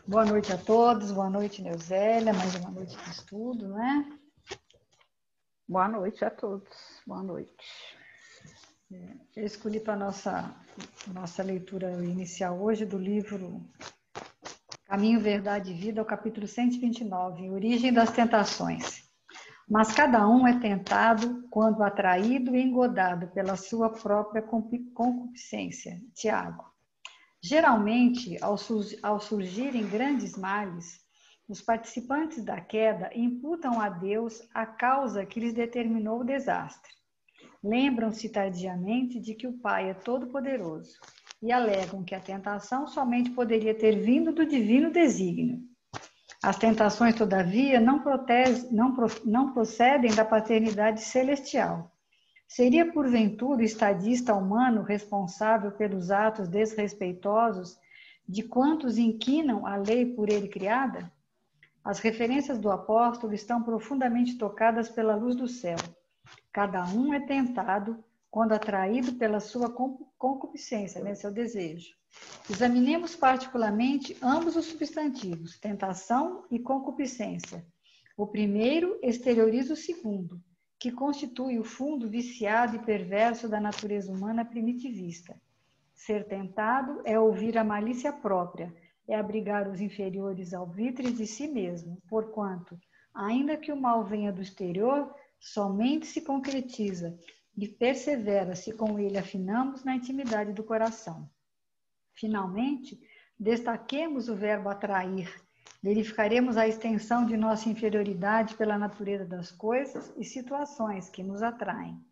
Boa noite a todos, boa noite, Neuzélia, mais uma noite de estudo, né? Boa noite a todos, boa noite. Eu escolhi para a nossa leitura inicial hoje do livro Caminho, Verdade e Vida, o capítulo 129, Origem das Tentações. Mas cada um é tentado quando atraído e engodado pela sua própria concupiscência. Tiago. Geralmente, ao surgirem grandes males, os participantes da queda imputam a Deus a causa que lhes determinou o desastre. Lembram-se tardiamente de que o Pai é todo-poderoso e alegam que a tentação somente poderia ter vindo do divino desígnio. As tentações, todavia, não procedem da paternidade celestial. Seria, porventura, o estadista humano responsável pelos atos desrespeitosos de quantos inquinam a lei por ele criada? As referências do apóstolo estão profundamente tocadas pela luz do céu. Cada um é tentado quando atraído pela sua concupiscência, né, seu desejo. Examinemos particularmente ambos os substantivos, tentação e concupiscência. O primeiro exterioriza o segundo, que constitui o fundo viciado e perverso da natureza humana primitivista. Ser tentado é ouvir a malícia própria, é abrigar os inferiores alvitres de si mesmo, porquanto, ainda que o mal venha do exterior, somente se concretiza e persevera se com ele afinamos na intimidade do coração. Finalmente, destaquemos o verbo atrair. Verificaremos a extensão de nossa inferioridade pela natureza das coisas e situações que nos atraem.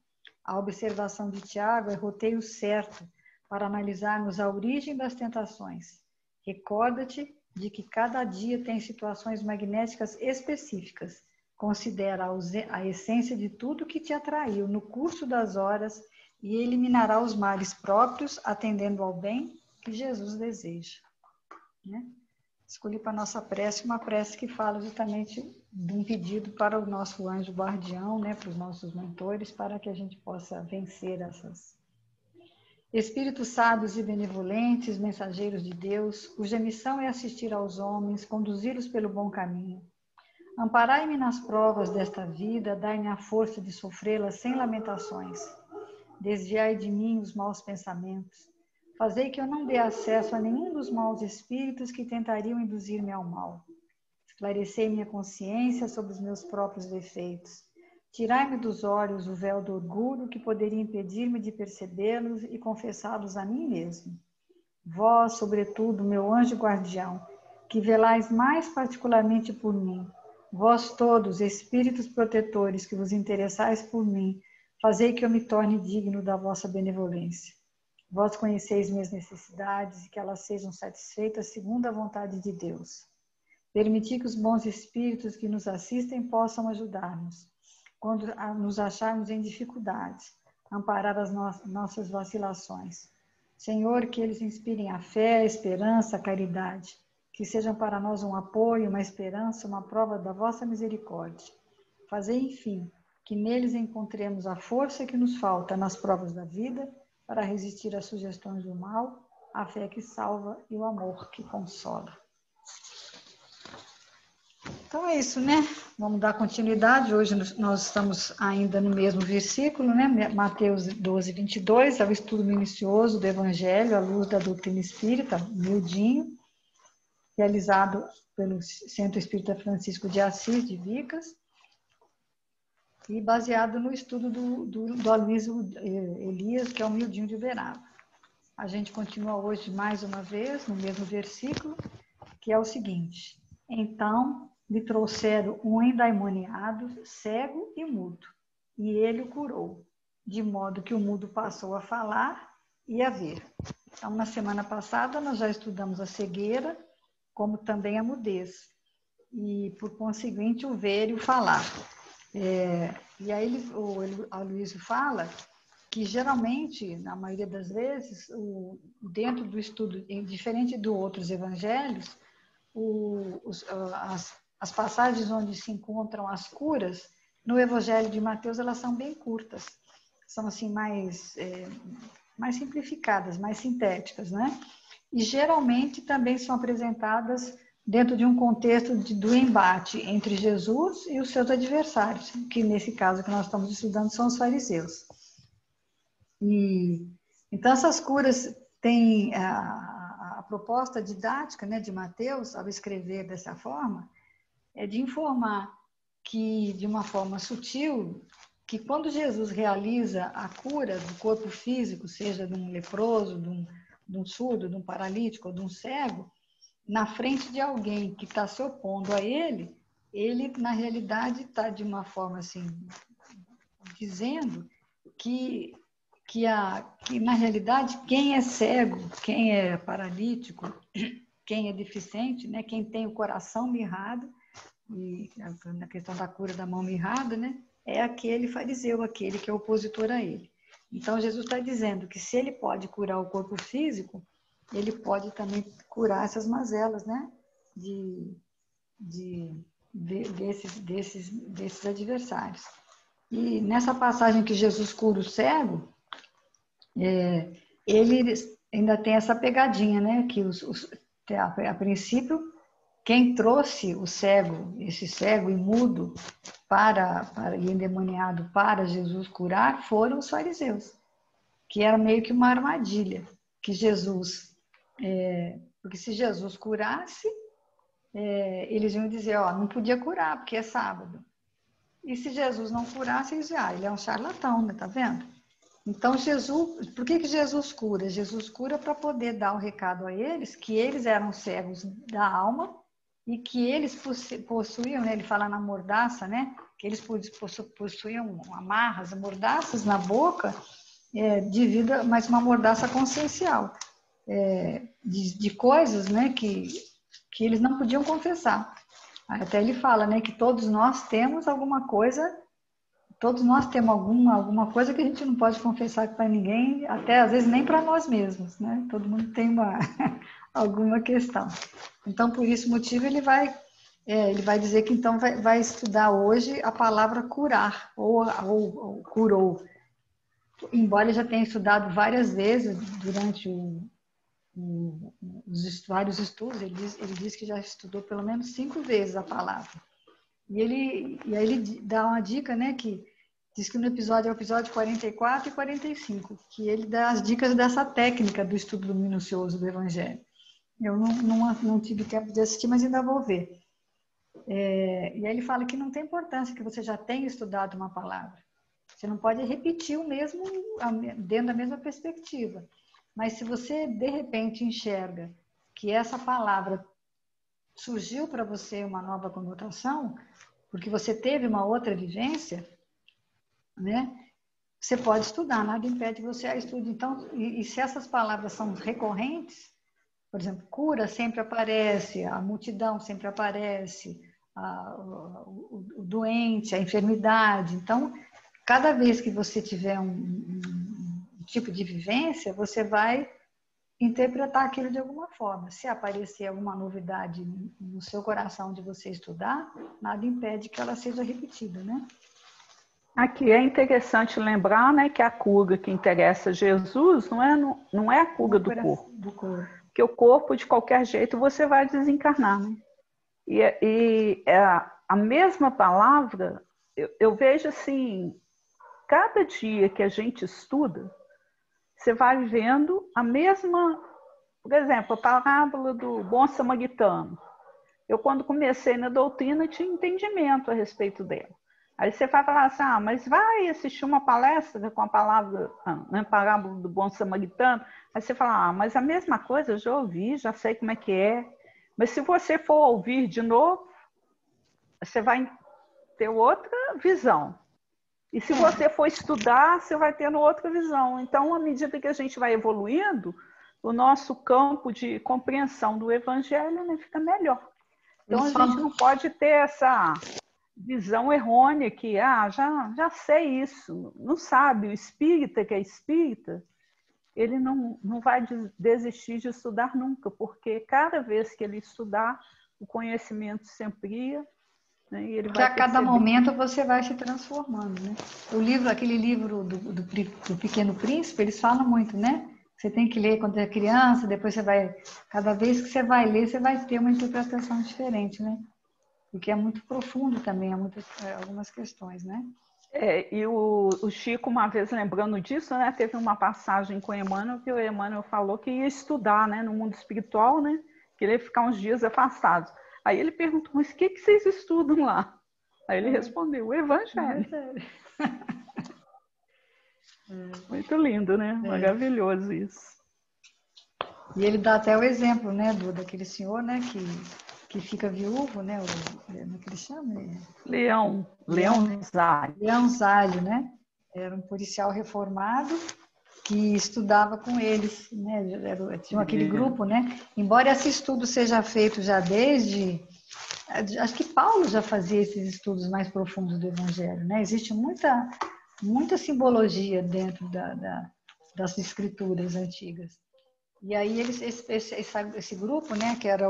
A observação de Tiago é roteiro certo para analisarmos a origem das tentações. Recorda-te de que cada dia tem situações magnéticas específicas. Considera a essência de tudo que te atraiu no curso das horas e eliminará os males próprios, atendendo ao bem que Jesus deseja. Né? Escolhi para a nossa prece uma prece que fala justamente de um pedido para o nosso anjo guardião, né, para os nossos mentores, para que a gente possa vencer essas. Espíritos sábios e benevolentes, mensageiros de Deus, cuja missão é assistir aos homens, conduzi-los pelo bom caminho. Amparai-me nas provas desta vida, dai-me a força de sofrê-las sem lamentações. Desviai de mim os maus pensamentos. Fazei que eu não dê acesso a nenhum dos maus espíritos que tentariam induzir-me ao mal. Esclarecei minha consciência sobre os meus próprios defeitos. Tirai-me dos olhos o véu do orgulho que poderia impedir-me de percebê-los e confessá-los a mim mesmo. Vós, sobretudo, meu anjo guardião, que velais mais particularmente por mim, vós todos, espíritos protetores que vos interessais por mim, fazei que eu me torne digno da vossa benevolência. Vós conheceis minhas necessidades e que elas sejam satisfeitas segundo a vontade de Deus. Permiti que os bons espíritos que nos assistem possam ajudar-nos, quando nos acharmos em dificuldades, amparar as nossas vacilações. Senhor, que eles inspirem a fé, a esperança, a caridade, que sejam para nós um apoio, uma esperança, uma prova da vossa misericórdia. Fazei, enfim, que neles encontremos a força que nos falta nas provas da vida, para resistir às sugestões do mal, a fé que salva e o amor que consola. Então é isso, né? Vamos dar continuidade. Hoje nós estamos ainda no mesmo versículo, né? Mateus 12, 22, é o estudo minucioso do Evangelho à luz da doutrina espírita, humildinho, realizado pelo Centro Espírita Francisco de Assis, de Vicas, e baseado no estudo do Aloysio Elias, que é o Humildinho de Uberaba. A gente continua hoje mais uma vez no mesmo versículo, que é o seguinte: então lhe trouxeram um endemoniado, cego e mudo, e ele o curou, de modo que o mudo passou a falar e a ver. Então, na semana passada, nós já estudamos a cegueira, como também a mudez, e, por conseguinte, o ver e o falar. E aí o Aloysio fala que geralmente, na maioria das vezes, dentro do estudo, diferente de outros evangelhos, as passagens onde se encontram as curas, no Evangelho de Mateus, elas são bem curtas, são assim mais simplificadas, mais sintéticas, né? E geralmente também são apresentadas dentro de um contexto do embate entre Jesus e os seus adversários, que nesse caso que nós estamos estudando são os fariseus. Então essas curas têm a proposta didática, né, de Mateus, ao escrever dessa forma, é de informar que, de uma forma sutil, que quando Jesus realiza a cura do corpo físico, seja de um leproso, de um surdo, de um paralítico ou de um cego, na frente de alguém que está se opondo a ele, na realidade está de uma forma assim, dizendo que na realidade quem é cego, quem é paralítico, quem é deficiente, né, quem tem o coração mirrado, e na questão da cura da mão mirrada, né, é aquele fariseu, aquele que é opositor a ele. Então Jesus está dizendo que se ele pode curar o corpo físico, ele pode também curar essas mazelas, né, desses adversários. E nessa passagem que Jesus cura o cego, ele ainda tem essa pegadinha, né, que a princípio quem trouxe o cego, esse cego e mudo e endemoniado para Jesus curar foram os fariseus, que era meio que uma armadilha, que Jesus, porque se Jesus curasse, eles iam dizer, não podia curar porque é sábado. E se Jesus não curasse, eles diziam, ele é um charlatão, né, tá vendo? Então Jesus, por que Jesus cura? Jesus cura para poder dar o recado a eles que eles eram cegos da alma e que eles possuíam, né, ele fala na mordaça, né, que eles possuíam amarras, mordaças na boca, mas uma mordaça consciencial, de coisas, né, que eles não podiam confessar. Até ele fala, né, que todos nós temos alguma coisa, alguma coisa que a gente não pode confessar para ninguém, até às vezes nem para nós mesmos, né? Todo mundo tem alguma questão. Então, por esse motivo, ele vai dizer que então vai estudar hoje a palavra curar, ou curou. Embora ele já tenha estudado várias vezes durante vários estudos, ele diz que já estudou pelo menos 5 vezes a palavra. E aí ele dá uma dica, né, que diz que no episódio, é o episódio 44 e 45, que ele dá as dicas dessa técnica do estudo minucioso do Evangelho. Eu não tive tempo de assistir, mas ainda vou ver. E aí ele fala que não tem importância que você já tenha estudado uma palavra. Você não pode repetir o mesmo, dentro da mesma perspectiva. Mas se você, de repente, enxerga que essa palavra surgiu para você uma nova conotação, porque você teve uma outra vivência, né? Você pode estudar, nada impede que você a estude. Então, e se essas palavras são recorrentes, por exemplo, cura sempre aparece, a multidão sempre aparece, o doente, a enfermidade. Então, cada vez que você tiver um tipo de vivência, você vai interpretar aquilo de alguma forma. Se aparecer alguma novidade no seu coração de você estudar, nada impede que ela seja repetida, né? Aqui é interessante lembrar, né, que a cura que interessa a Jesus não é a cura do corpo. Porque o corpo, de qualquer jeito, você vai desencarnar, né? E a mesma palavra, eu vejo assim, cada dia que a gente estuda, você vai vendo a mesma, por exemplo, a parábola do bom samaritano. Eu, quando comecei na doutrina, tinha entendimento a respeito dela. Aí você vai falar assim, mas vai assistir uma palestra com a parábola do bom samaritano. Aí você fala, mas a mesma coisa eu já ouvi, já sei como é que é. Mas se você for ouvir de novo, você vai ter outra visão. E se você for estudar, você vai tendo outra visão. Então, à medida que a gente vai evoluindo, o nosso campo de compreensão do Evangelho, né, fica melhor. Então, a gente não pode ter essa visão errônea que, já sei isso. Não sabe, o espírita que é espírita, ele não vai desistir de estudar nunca, porque cada vez que ele estudar, o conhecimento se amplia. Né, e ele porque a cada momento você vai se transformando, né? Aquele livro do Pequeno Príncipe, eles falam muito, né? Você tem que ler quando é criança, depois você vai... Cada vez que você vai ler, você vai ter uma interpretação diferente, né? Porque é muito profundo também, algumas questões, né? E o Chico, uma vez lembrando disso, né, teve uma passagem com o Emmanuel, que o Emmanuel falou que ia estudar, né, no mundo espiritual, né, que ele ia ficar uns dias afastado. Aí ele perguntou, mas o que vocês estudam lá? Aí ele respondeu, o Evangelho. Muito lindo, né? Maravilhoso isso. E ele dá até o exemplo, né, daquele senhor, né, que fica viúvo, né, como é que ele chama? Leão Zalho, né? Era um policial reformado que estudava com eles, né? Tinha aquele grupo, né? Embora esse estudo seja feito já desde... Acho que Paulo já fazia esses estudos mais profundos do Evangelho, né? Existe muita simbologia dentro das escrituras antigas. E aí esse grupo, né, que era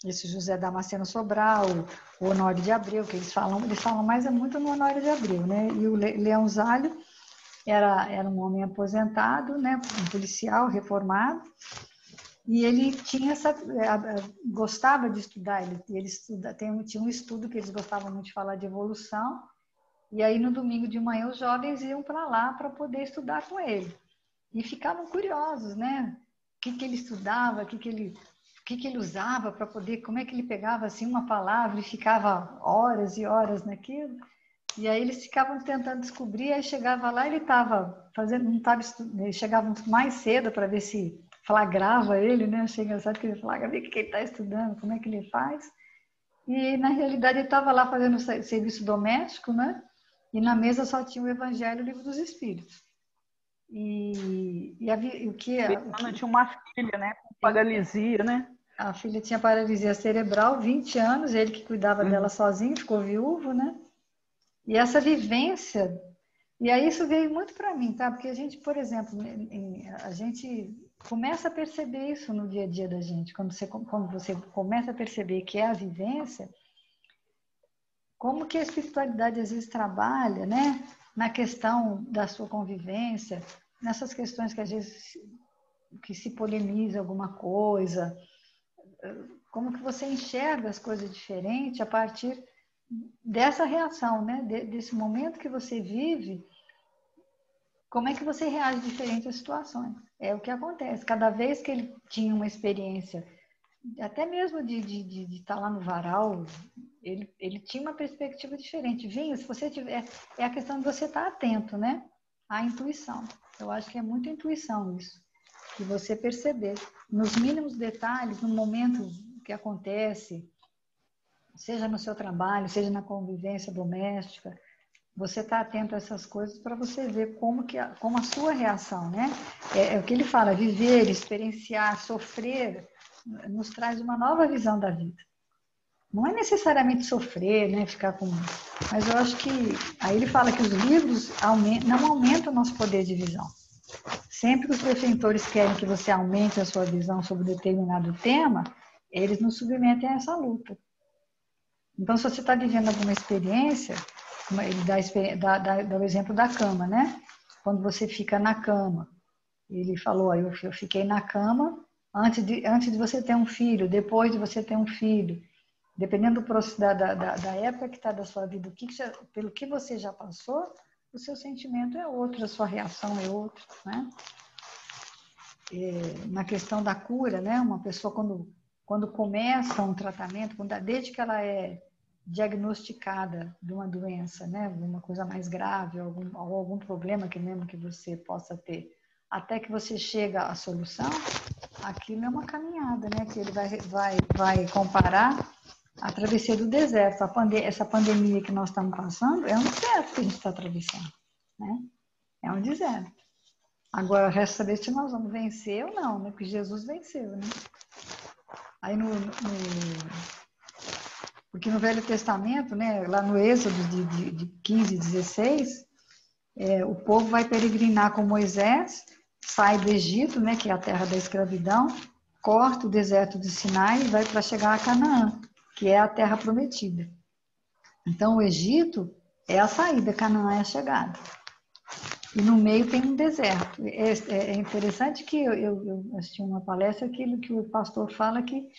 esse José Damasceno Sobral, o Honório de Abreu, que eles falam mais muito no Honório de Abreu, né? E o Leão Zalho era um homem aposentado, né, um policial reformado, e ele tinha gostava de estudar, tinha um estudo que eles gostavam muito de falar de evolução, e aí no domingo de manhã os jovens iam para lá para poder estudar com ele. E ficavam curiosos, né? O que ele estudava, o que ele usava para poder, como é que ele pegava assim uma palavra e ficava horas e horas naquilo. E aí eles ficavam tentando descobrir, aí chegava lá, ele estava fazendo, não estava estudando, eles chegavam mais cedo para ver se flagrava ele, né? Achei engraçado que ele flagrava, ver o que ele está estudando, como é que ele faz. E na realidade ele estava lá fazendo serviço doméstico, né? E na mesa só tinha o Evangelho e o Livro dos Espíritos. O que tinha uma filha, né, com paralisia, né? A filha tinha paralisia cerebral, 20 anos, ele que cuidava dela sozinho, ficou viúvo, né? E essa vivência, e aí isso veio muito para mim, tá? Porque a gente, por exemplo, a gente começa a perceber isso no dia a dia da gente, quando você começa a perceber que é a vivência, como que a espiritualidade às vezes trabalha, né? Na questão da sua convivência, nessas questões que às vezes que se polemiza alguma coisa, como que você enxerga as coisas diferentes a partir dessa reação, né? Desse momento que você vive, como é que você reage diferente às situações? É o que acontece. Cada vez que ele tinha uma experiência, até mesmo de estar lá no varal, ele tinha uma perspectiva diferente. Vinha, se você tiver, é a questão de você estar atento, né? À intuição. Eu acho que é muita intuição isso. E você perceber, nos mínimos detalhes, no momento que acontece, seja no seu trabalho, seja na convivência doméstica, você está atento a essas coisas para você ver como a sua reação, né? É o que ele fala, viver, experienciar, sofrer, nos traz uma nova visão da vida. Não é necessariamente sofrer, né? Ficar com... Mas eu acho que... Aí ele fala que os livros não aumentam o nosso poder de visão. Sempre que os defensores querem que você aumente a sua visão sobre determinado tema, eles nos submetem a essa luta. Então, se você está vivendo alguma experiência, ele dá o exemplo da cama, né? Quando você fica na cama, ele falou, eu fiquei na cama antes de você ter um filho, depois de você ter um filho, dependendo da época que está da sua vida, pelo que você já passou, o seu sentimento é outro, a sua reação é outra, né? Na questão da cura, né? Uma pessoa quando começa um tratamento, desde que ela é diagnosticada de uma doença, né? Alguma coisa mais grave, algum problema que mesmo que você possa ter, até que você chega à solução, aquilo é uma caminhada, né? Que ele vai comparar a travessia do deserto. Essa pandemia que nós estamos passando é um deserto que a gente está atravessando, né? É um deserto. Agora, resta saber se nós vamos vencer ou não, né? Porque Jesus venceu, né? Aí porque no Velho Testamento, né, lá no Êxodo de 15 e 16, o povo vai peregrinar com Moisés, sai do Egito, né, que é a terra da escravidão, corta o deserto de Sinai e vai para chegar a Canaã, que é a terra prometida. Então, o Egito é a saída, Canaã é a chegada. E no meio tem um deserto. É interessante que eu assisti uma palestra, aquilo que o pastor fala que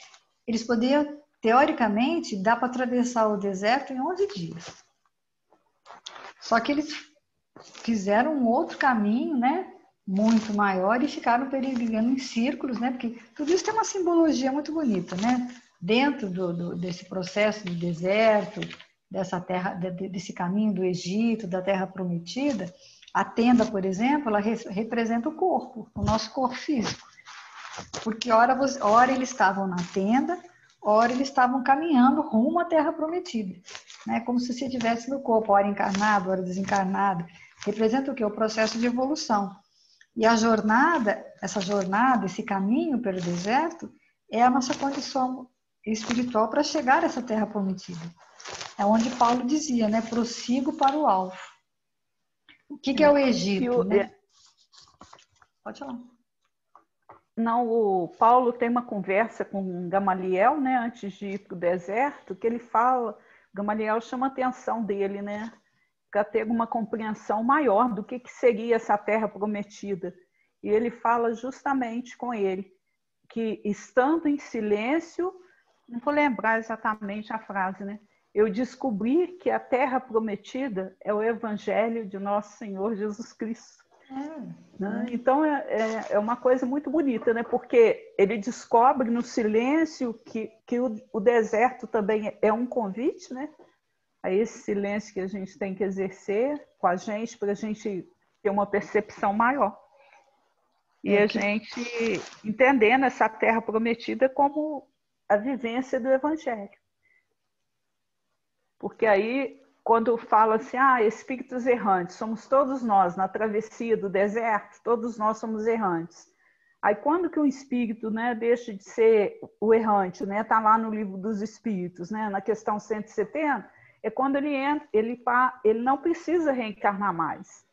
eles poderiam, teoricamente, dá para atravessar o deserto em 11 dias. Só que eles fizeram um outro caminho, né? Muito maior e ficaram peregrinando em círculos, né? Porque tudo isso tem uma simbologia muito bonita, né? Dentro desse processo do deserto, dessa terra, desse caminho do Egito, da Terra Prometida, a tenda, por exemplo, ela representa o corpo, o nosso corpo físico. Porque ora eles estavam na tenda, ora eles estavam caminhando rumo à Terra Prometida. Né? Como se você estivesse no corpo, ora encarnado, ora desencarnado. Representa o quê? O processo de evolução. E a jornada, esse caminho pelo deserto, é a nossa condição espiritual para chegar a essa Terra Prometida. É onde Paulo dizia, né? Prossigo para o alvo. O que é o Egito, né? Pode falar. Não, o Paulo tem uma conversa com Gamaliel, né, antes de ir para o deserto, que ele fala, Gamaliel chama a atenção dele, né, para ter uma compreensão maior do que seria essa terra prometida. E ele fala justamente com ele, que estando em silêncio, não vou lembrar exatamente a frase, né, eu descobri que a terra prometida é o evangelho de nosso Senhor Jesus Cristo. Né? Então é uma coisa muito bonita, né? Porque ele descobre no silêncio que o deserto também é um convite, né? A esse silêncio que a gente tem que exercer com a gente para a gente ter uma percepção maior. E a gente entendendo essa terra prometida como a vivência do evangelho. Porque aí quando fala assim, espíritos errantes, somos todos nós na travessia do deserto, todos nós somos errantes. Aí quando que um espírito, né, deixa de ser o errante, né, tá lá no livro dos espíritos, né, na questão 170, é quando ele entra, ele não precisa reencarnar mais.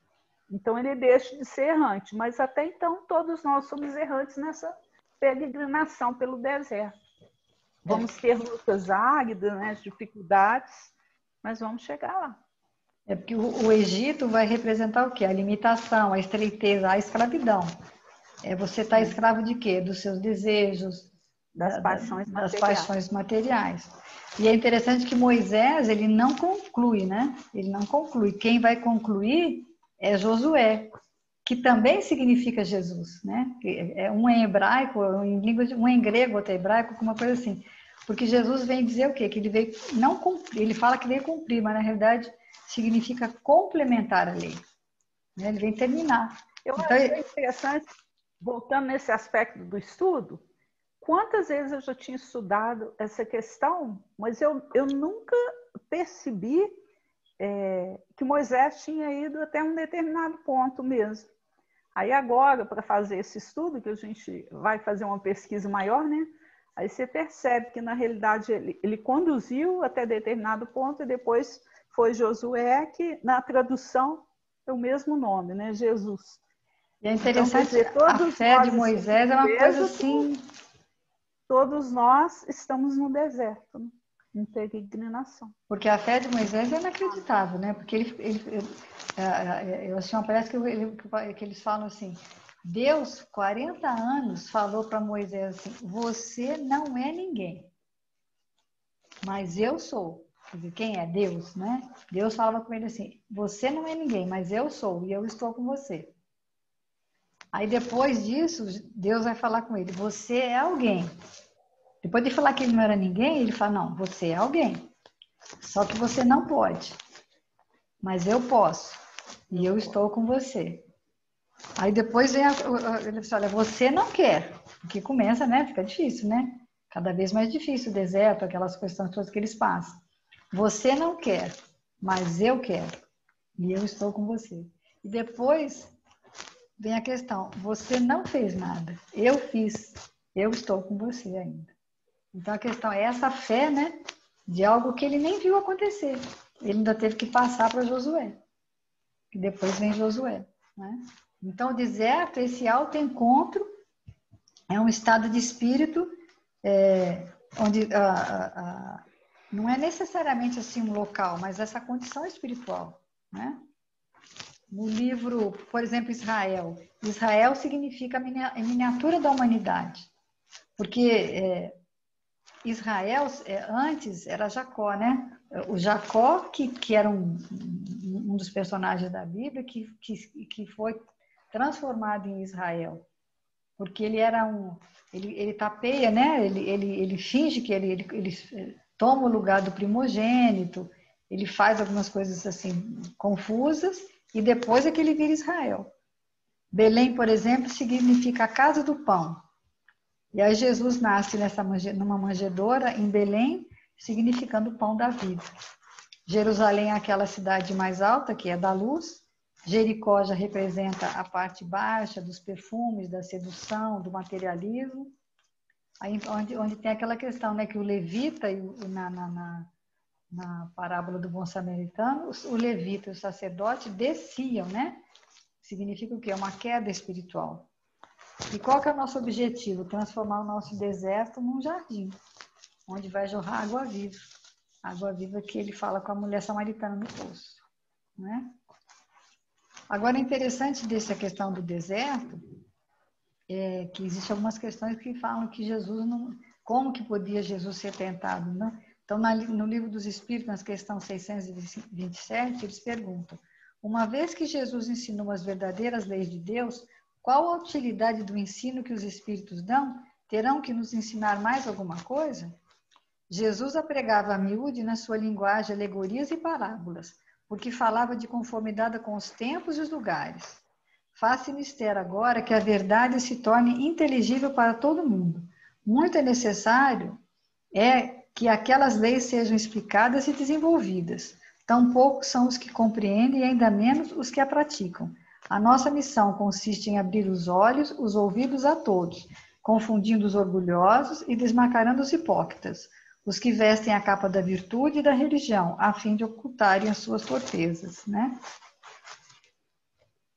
Então ele deixa de ser errante, mas até então todos nós somos errantes nessa peregrinação pelo deserto. Vamos ter lutas áridas, né, dificuldades, mas vamos chegar lá. É porque o Egito vai representar o quê? A limitação, a estreiteza, a escravidão. Você está escravo de quê? Dos seus desejos, das paixões materiais. E é interessante que Moisés, ele não conclui, né? Ele não conclui. Quem vai concluir é Josué, que também significa Jesus, né? Um em hebraico, um em grego, outro em hebraico, uma coisa assim. Porque Jesus vem dizer o quê? Que ele veio não cumprir, ele fala que veio cumprir, mas na realidade significa complementar a lei. Ele vem terminar. Eu achei interessante, voltando nesse aspecto do estudo, quantas vezes eu já tinha estudado essa questão, mas eu nunca percebi que Moisés tinha ido até um determinado ponto mesmo. Aí agora, para fazer esse estudo, que a gente vai fazer uma pesquisa maior, né? Aí você percebe que, na realidade, ele conduziu até determinado ponto e depois foi Josué, que na tradução é o mesmo nome, né? Jesus. E é interessante, então, a fé de Moisés é uma coisa assim... Todos nós estamos no deserto, né? Em peregrinação. Porque a fé de Moisés é inacreditável, né? Porque eu achei uma palestra que eles falam assim, Deus, 40 anos, falou para Moisés assim, você não é ninguém, mas eu sou. Quer dizer, quem é? Deus, né? Deus falava com ele assim, você não é ninguém, mas eu sou, e eu estou com você. Aí depois disso, Deus vai falar com ele, você é alguém. Depois de falar que ele não era ninguém, ele fala, não, você é alguém. Só que você não pode. Mas eu posso. E eu estou com você. Aí depois vem ele fala, olha, você não quer. Porque começa, né? Fica difícil, né? Cada vez mais difícil o deserto, aquelas questões todas que eles passam. Você não quer, mas eu quero. E eu estou com você. E depois vem a questão, você não fez nada. Eu fiz. Eu estou com você ainda. Então a questão é essa fé, né? De algo que ele nem viu acontecer. Ele ainda teve que passar para Josué. E depois vem Josué. Né? Então, o deserto, esse autoencontro, é um estado de espírito onde não é necessariamente assim um local, mas essa condição espiritual. Né? no livro, por exemplo, Israel. Israel significa a miniatura da humanidade. Porque Israel, antes, era Jacó, né? O Jacó, que era um dos personagens da Bíblia, que foi transformado em Israel. Porque ele era ele tapeia, né? Ele finge que ele toma o lugar do primogênito, ele faz algumas coisas assim confusas, e depois é que ele vira Israel. Belém, por exemplo, significa a casa do pão. E aí Jesus nasce numa manjedoura em Belém, significando o pão da vida. Jerusalém é aquela cidade mais alta, que é da luz. Jericó já representa a parte baixa dos perfumes, da sedução, do materialismo. Aí, onde tem aquela questão, né, que o levita, na parábola do bom samaritano, o levita e o sacerdote desciam, né? Significa o quê? Uma queda espiritual. E qual que é o nosso objetivo? Transformar o nosso deserto num jardim, onde vai jorrar água viva. Água viva que ele fala com a mulher samaritana no poço. Né? Agora, interessante dessa questão do deserto, é que existem algumas questões que falam que Jesus não... Como que podia Jesus ser tentado? Né? Então, no Livro dos Espíritos, na questão 627, eles perguntam: uma vez que Jesus ensinou as verdadeiras leis de Deus, qual a utilidade do ensino que os Espíritos dão? Terão que nos ensinar mais alguma coisa? Jesus apregava a miúde na sua linguagem alegorias e parábolas, porque falava de conformidade com os tempos e os lugares. Faz-se mister agora que a verdade se torne inteligível para todo mundo. Muito é necessário que aquelas leis sejam explicadas e desenvolvidas. Tão poucos são os que compreendem e ainda menos os que a praticam. A nossa missão consiste em abrir os olhos, os ouvidos a todos, confundindo os orgulhosos e desmascarando os hipócritas, os que vestem a capa da virtude e da religião, a fim de ocultarem as suas torpezas, né?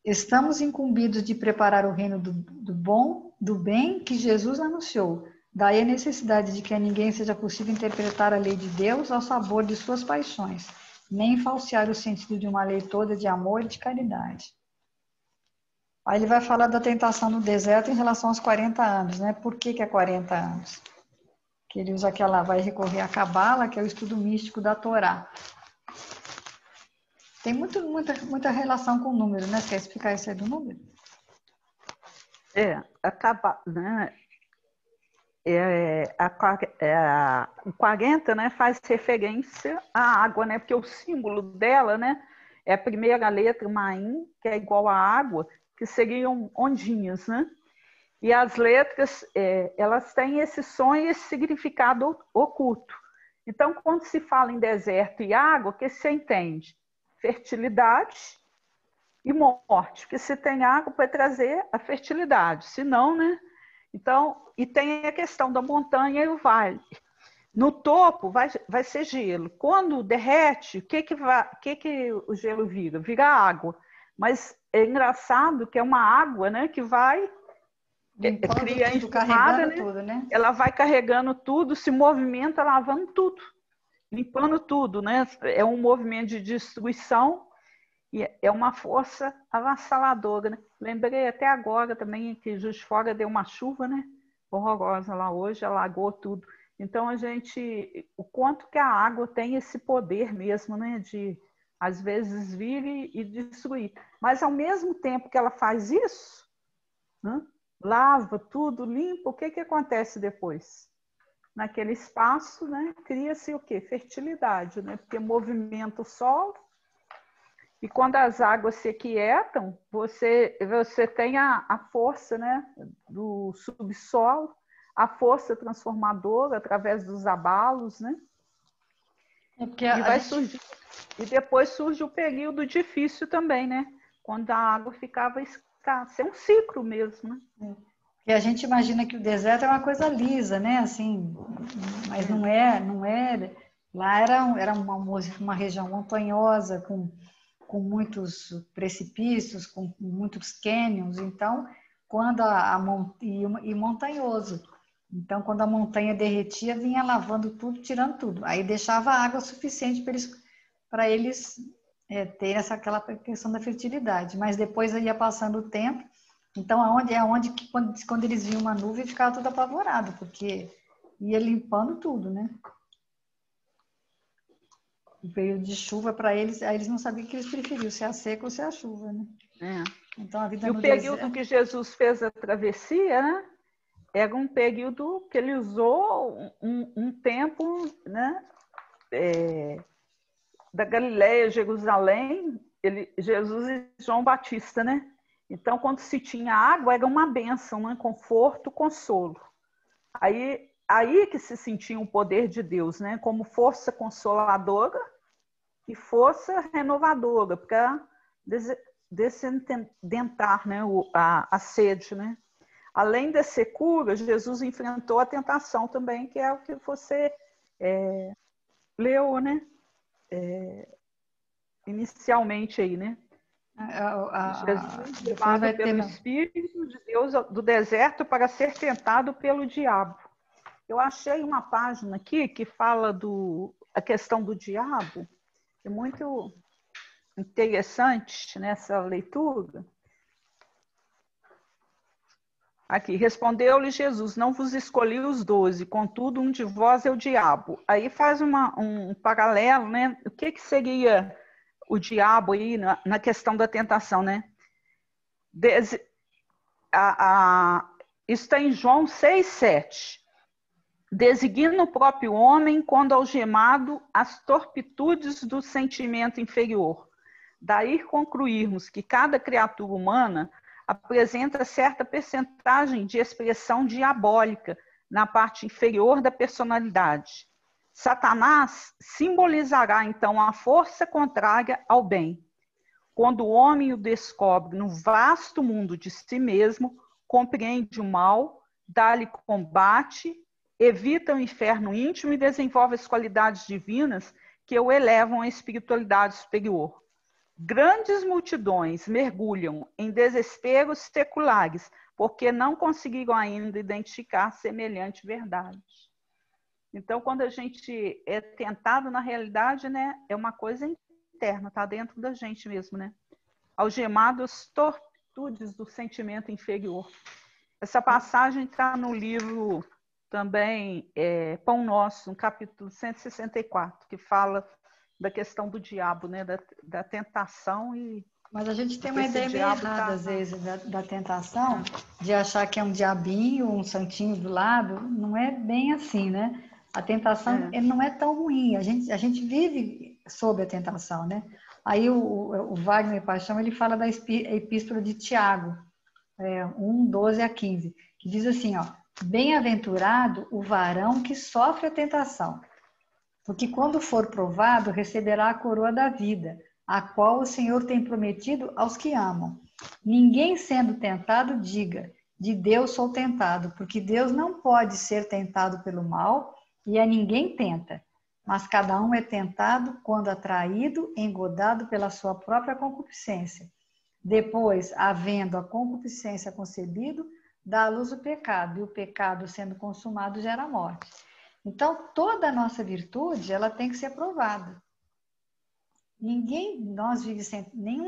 Estamos incumbidos de preparar o reino do bem que Jesus anunciou. Daí a necessidade de que a ninguém seja possível interpretar a lei de Deus ao sabor de suas paixões, nem falsear o sentido de uma lei toda de amor e de caridade. Aí ele vai falar da tentação no deserto em relação aos 40 anos, né? Por que é 40 anos? Que ele usa vai recorrer à Cabala, que é o estudo místico da Torá. Tem muita relação com o número, né? Você quer explicar isso aí do número? Né? O 40, né, faz referência à água, né? Porque o símbolo dela, né, é a primeira letra, Maim, que é igual à água, que seriam ondinhas, né? E as letras, elas têm esse som e esse significado oculto. Então, quando se fala em deserto e água, o que se entende? Fertilidade e morte. Porque se tem água, vai trazer a fertilidade. Se não, né? Então, e tem a questão da montanha e o vale. No topo vai ser gelo. Quando derrete, o que o gelo vira? Vira água. Mas é engraçado que é uma água, né, que vai cria enxurrada, né? Tudo, né? Ela vai carregando tudo, se movimenta, lavando tudo, limpando tudo, né? É um movimento de destruição e é uma força avassaladora, né? Lembrei até agora também que Juiz de Fora deu uma chuva, né? Horrorosa lá hoje, alagou tudo. Então o quanto que a água tem esse poder mesmo, né? De às vezes vir e destruir. Mas ao mesmo tempo que ela faz isso, né? Lava tudo, limpa, o que acontece depois? Naquele espaço, né, cria-se o quê? Fertilidade, né? Porque movimenta o solo, e quando as águas se aquietam, você tem a força, né, do subsolo, a força transformadora através dos abalos, né? E depois surge o período difícil também, né? Quando a água ficava escassa. É um ciclo mesmo, né? E a gente imagina que o deserto é uma coisa lisa, né? Assim, mas não é. Lá era uma região montanhosa, com muitos precipícios, com muitos cânions. Então, quando e montanhoso. Então, quando a montanha derretia, vinha lavando tudo, tirando tudo. Aí deixava água suficiente para eles ter aquela questão da fertilidade. Mas depois ia passando o tempo, então que quando eles viam uma nuvem, ficava tudo apavorado, porque ia limpando tudo, né? O período de chuva para eles, aí eles não sabiam o que eles preferiam, se a seca ou se a chuva, né? Então, a vida e o período deserto... que Jesus fez a travessia, né? Era um período que ele usou um tempo, né? Da Galileia, Jerusalém, Jesus e João Batista, né? Então, quando se tinha água, era uma bênção, né? Conforto, consolo. Aí que se sentia o poder de Deus, né? Como força consoladora e força renovadora, para descendentar, né? a sede, né? Além da secura, Jesus enfrentou a tentação também, que é o que você leu, né? Inicialmente aí, né? Jesus levado pelo Espírito de Deus do deserto para ser tentado pelo diabo. Eu achei uma página aqui que fala a questão do diabo, é muito interessante nessa leitura. Aqui, respondeu-lhe Jesus, não vos escolhi os 12, contudo um de vós é o diabo. Aí faz um paralelo, né? O que seria o diabo aí na questão da tentação, né? Isso está em João 6,7. Designa o próprio homem quando algemado às torpitudes do sentimento inferior. Daí concluirmos que cada criatura humana apresenta certa percentagem de expressão diabólica na parte inferior da personalidade. Satanás simbolizará, então, a força contrária ao bem. Quando o homem o descobre no vasto mundo de si mesmo, compreende o mal, dá-lhe combate, evita o inferno íntimo e desenvolve as qualidades divinas que o elevam à espiritualidade superior. Grandes multidões mergulham em desesperos seculares porque não conseguiram ainda identificar semelhante verdade. Então, quando a gente é tentado, na realidade, né, é uma coisa interna, está dentro da gente mesmo, né? Algemados tortudes do sentimento inferior. Essa passagem está no livro também Pão Nosso, no capítulo 164, que fala da questão do diabo, né? Da tentação e... Mas a gente tem uma ideia meio errada, às vezes, da tentação, de achar que é um diabinho, um santinho do lado. Não é bem assim, né? A tentação ele não é tão ruim. A gente vive sob a tentação, né? Aí o Wagner Paixão, ele fala da epístola de Tiago, 1:12-15, que diz assim, ó: bem-aventurado o varão que sofre a tentação, porque quando for provado, receberá a coroa da vida, a qual o Senhor tem prometido aos que amam. Ninguém sendo tentado diga, de Deus sou tentado, porque Deus não pode ser tentado pelo mal, e a ninguém tenta. Mas cada um é tentado quando atraído, engodado pela sua própria concupiscência. Depois, havendo a concupiscência concebido, dá à luz o pecado, e o pecado, sendo consumado, gera morte. Então, toda a nossa virtude, ela tem que ser provada. Nenhum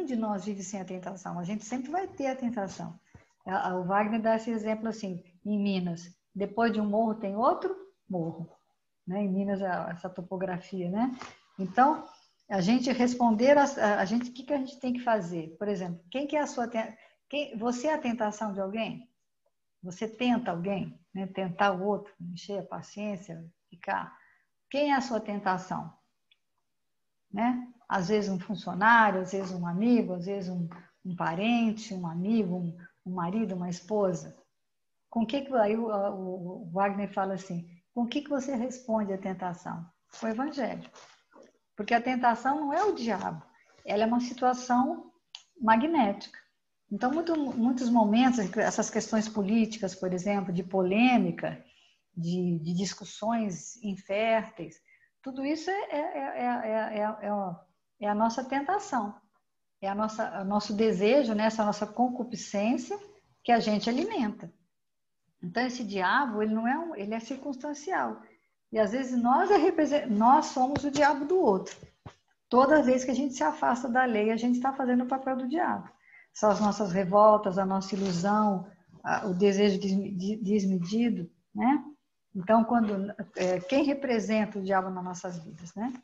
de nós vive sem a tentação. A gente sempre vai ter a tentação. O Wagner dá esse exemplo assim, em Minas. Depois de um morro tem outro morro. Né? Em Minas, essa topografia, né? Então, a gente responder, o que a gente tem que fazer? Por exemplo, você é a tentação de alguém? Você tenta alguém? Né? Tentar o outro, encher a paciência, ficar. Quem é a sua tentação? Né? Às vezes um funcionário, às vezes um amigo, às vezes um parente, um amigo, um marido, uma esposa. Com que aí o Wagner fala assim, com que você responde à tentação? Com o evangelho. Porque a tentação não é o diabo, ela é uma situação magnética. Então, muitos momentos, essas questões políticas, por exemplo, de polêmica, de discussões inférteis, tudo isso é a nossa tentação, é o nosso desejo, né? Essa nossa concupiscência que a gente alimenta. Então, esse diabo, ele é circunstancial. E às vezes nós somos o diabo do outro. toda vez que a gente se afasta da lei, a gente está fazendo o papel do diabo. São as nossas revoltas, a nossa ilusão, o desejo desmedido, né? Então, quem representa o diabo nas nossas vidas, né?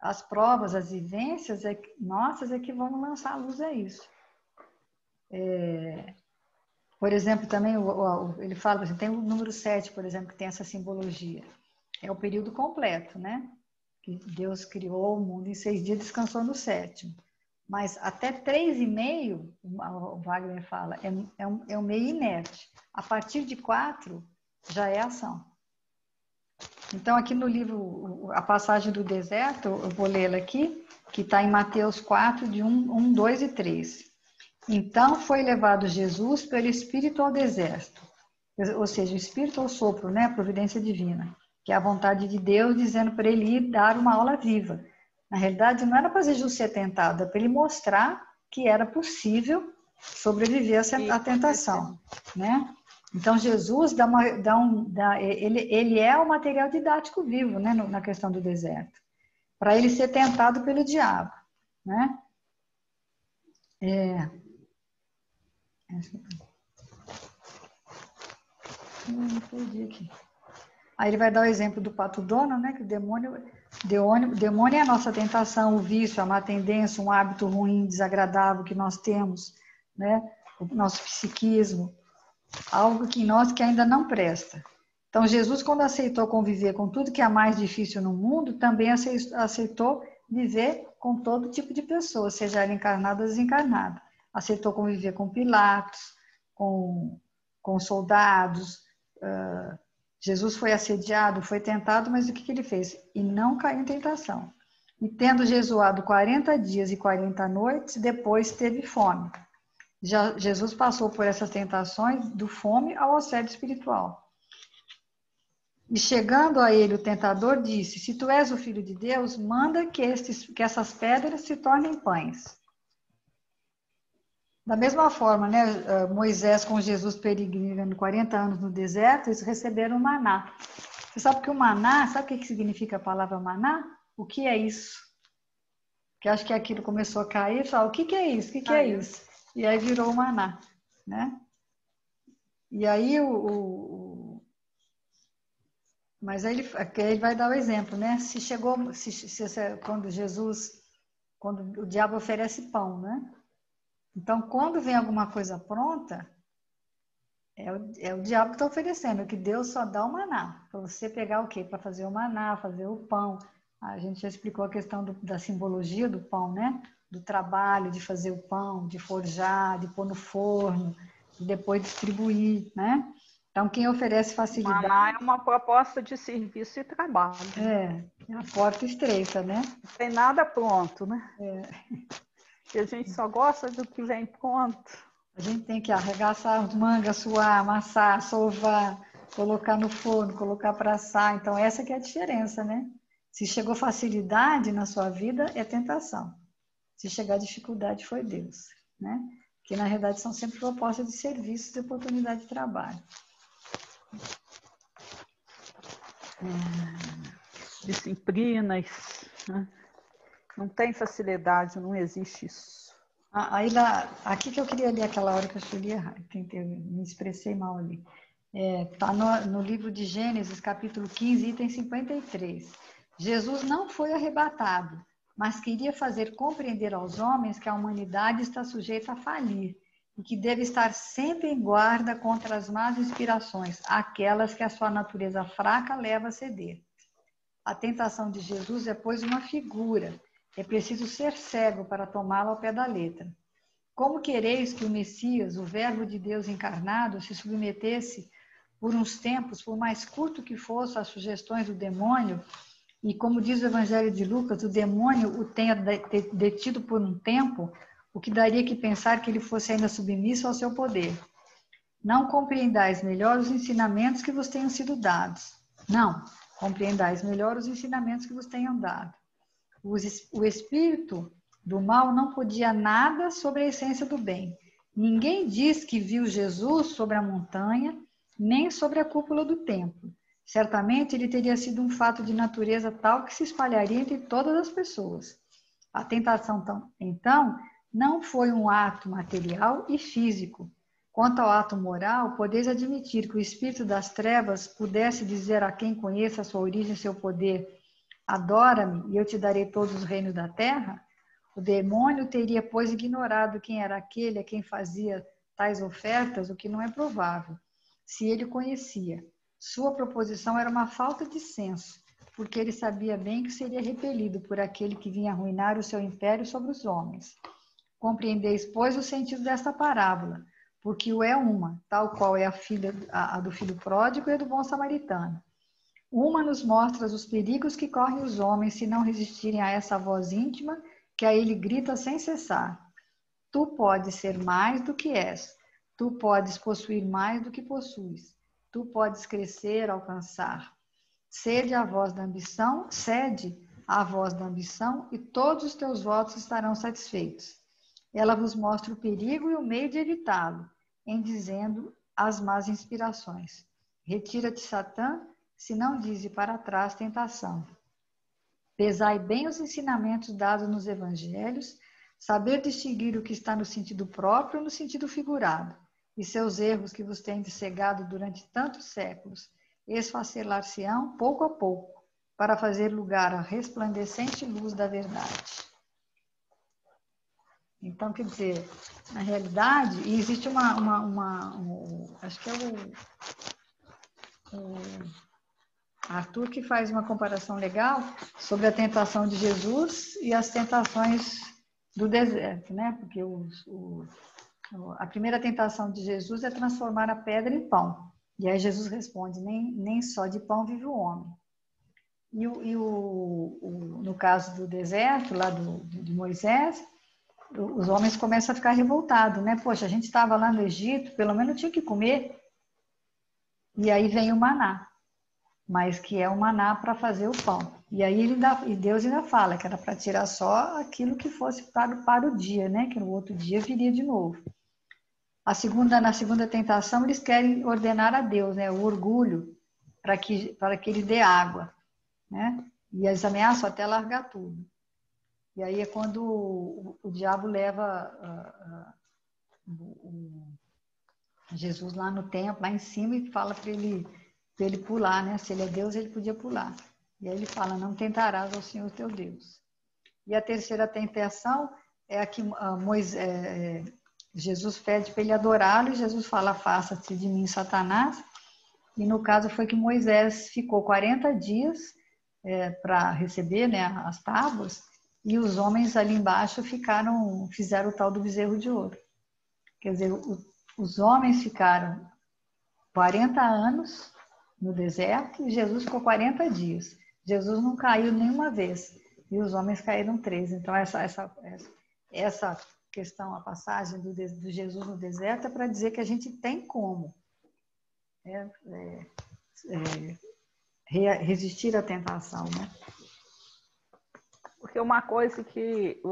As provas, as vivências nossas é que vão lançar a luz a isso. Por exemplo, também ele fala, tem o número 7, por exemplo, que tem essa simbologia. É o período completo, né? Que Deus criou o mundo em 6 dias, descansou no 7º. Mas até 3,5, o Wagner fala, é um meio inerte. A partir de 4, já é ação. Então, aqui no livro, a passagem do deserto, eu vou lê-la aqui, que está em Mateus 4, de 1, 2 e 3. Então, foi levado Jesus pelo Espírito ao deserto. Ou seja, o Espírito é o sopro, né? A providência divina. Que é a vontade de Deus, dizendo para ele ir dar uma aula viva. Na realidade, não era para Jesus ser tentado, era para ele mostrar que era possível sobreviver à tentação, né? Então, Jesus ele é o material didático vivo, né, na questão do deserto, para ele ser tentado pelo diabo, né? Perdi aqui. Aí ele vai dar o exemplo do pato Donald, né? Que o demônio é a nossa tentação, o vício, a má tendência, um hábito ruim, desagradável que nós temos, né? O nosso psiquismo, algo que em nós que ainda não presta. Então, Jesus, quando aceitou conviver com tudo que é mais difícil no mundo, também aceitou viver com todo tipo de pessoas, seja ela encarnada ou desencarnada. Aceitou conviver com Pilatos, com soldados. Jesus foi assediado, foi tentado, mas o que ele fez? E não caiu em tentação. E tendo jejuado 40 dias e 40 noites, depois teve fome. Jesus passou por essas tentações do fome ao assédio espiritual. E chegando a ele, o tentador disse: se tu és o Filho de Deus, manda que essas pedras se tornem pães. Da mesma forma, né, Moisés com Jesus peregrinando 40 anos no deserto, eles receberam o maná. Você sabe que o maná, sabe o que significa a palavra maná? O que é isso? Que acho que aquilo começou a cair, falou, o que é isso? O que é isso? E aí virou o maná, né? E aí mas aí ele vai dar o exemplo, né? Quando o diabo oferece pão, né? Então, quando vem alguma coisa pronta, é o diabo que está oferecendo, que Deus só dá o maná. Para você pegar o quê? Para fazer o maná, fazer o pão. A gente já explicou a questão da simbologia do pão, né? Do trabalho de fazer o pão, de forjar, de pôr no forno, e depois distribuir, né? Então, quem oferece facilidade... O maná é uma proposta de serviço e trabalho. É a porta estreita, né? Não tem nada pronto, né? E a gente só gosta do que vem pronto. A gente tem que arregaçar as mangas, suar, amassar, sovar, colocar no forno, colocar para assar. Então, essa que é a diferença, né? Se chegou facilidade na sua vida, é tentação. Se chegar dificuldade, foi Deus, né? Que, na realidade, são sempre propostas de serviços e oportunidade de trabalho. Disciplinas, né? Não tem facilidade, não existe isso. Aí aqui que eu queria ler aquela hora que eu li errado, me expressei mal ali. Está no livro de Gênesis, capítulo 15, item 53. Jesus não foi arrebatado, mas queria fazer compreender aos homens que a humanidade está sujeita a falir e que deve estar sempre em guarda contra as más inspirações, aquelas que a sua natureza fraca leva a ceder. A tentação de Jesus é, pois, uma figura. É preciso ser cego para tomá-la ao pé da letra. Como quereis que o Messias, o Verbo de Deus encarnado, se submetesse por uns tempos, por mais curto que fosse, às sugestões do demônio, e como diz o Evangelho de Lucas, o demônio o tenha detido por um tempo, o que daria que pensar que ele fosse ainda submisso ao seu poder? Não compreendais melhor os ensinamentos que vos tenham sido dados. Não, compreendais melhor os ensinamentos que vos tenham dado. O espírito do mal não podia nada sobre a essência do bem. Ninguém diz que viu Jesus sobre a montanha, nem sobre a cúpula do templo. Certamente ele teria sido um fato de natureza tal que se espalharia entre todas as pessoas. A tentação, então, não foi um ato material e físico. Quanto ao ato moral, podeis admitir que o espírito das trevas pudesse dizer a quem conheça a sua origem e seu poder: adora-me e eu te darei todos os reinos da terra? O demônio teria, pois, ignorado quem era aquele a quem fazia tais ofertas, o que não é provável, se ele o conhecia. Sua proposição era uma falta de senso, porque ele sabia bem que seria repelido por aquele que vinha arruinar o seu império sobre os homens. Compreendeis, pois, o sentido desta parábola, porque o é uma, tal qual é a do filho pródigo e a do bom samaritano. Uma nos mostra os perigos que correm os homens se não resistirem a essa voz íntima que a ele grita sem cessar. Tu podes ser mais do que és. Tu podes possuir mais do que possuis. Tu podes crescer, alcançar. Cede à voz da ambição, cede à voz da ambição e todos os teus votos estarão satisfeitos. Ela vos mostra o perigo e o meio de evitá-lo, em dizendo as más inspirações. Retira-te, Satã, se não dize para trás tentação. Pesai bem os ensinamentos dados nos evangelhos, saber distinguir o que está no sentido próprio e no sentido figurado, e seus erros que vos têm cegado durante tantos séculos, esfacelar-se-ão pouco a pouco, para fazer lugar à resplandecente luz da verdade. Então, quer dizer, na realidade, existe acho que é o Arthur que faz uma comparação legal sobre a tentação de Jesus e as tentações do deserto, né? Porque a primeira tentação de Jesus é transformar a pedra em pão. E aí Jesus responde, nem só de pão vive o homem. No caso do deserto, lá de Moisés, os homens começam a ficar revoltados, né? Poxa, a gente estava lá no Egito, pelo menos tinha que comer. E aí vem o maná, mas que é o maná para fazer o pão. E aí Deus ainda fala que era para tirar só aquilo que fosse para o dia, né? Que no outro dia viria de novo. Na segunda tentação, eles querem ordenar a Deus, né? O orgulho, para que ele dê água, né? E eles ameaçam até largar tudo. E aí é quando o diabo leva Jesus lá no templo, lá em cima, e fala para ele pular, né? Se ele é Deus, ele podia pular. E aí ele fala, não tentarás ao Senhor teu Deus. E a terceira tentação é a que Jesus pede para ele adorá-lo, e Jesus fala, afasta-te de mim, Satanás. E no caso foi que Moisés ficou 40 dias para receber, né, as tábuas, e os homens ali embaixo fizeram o tal do bezerro de ouro. Quer dizer, os homens ficaram 40 anos no deserto e Jesus ficou 40 dias. Jesus não caiu nenhuma vez e os homens caíram 3. Então, essa questão, a passagem do Jesus no deserto é para dizer que a gente tem como resistir à tentação, né? Porque uma coisa que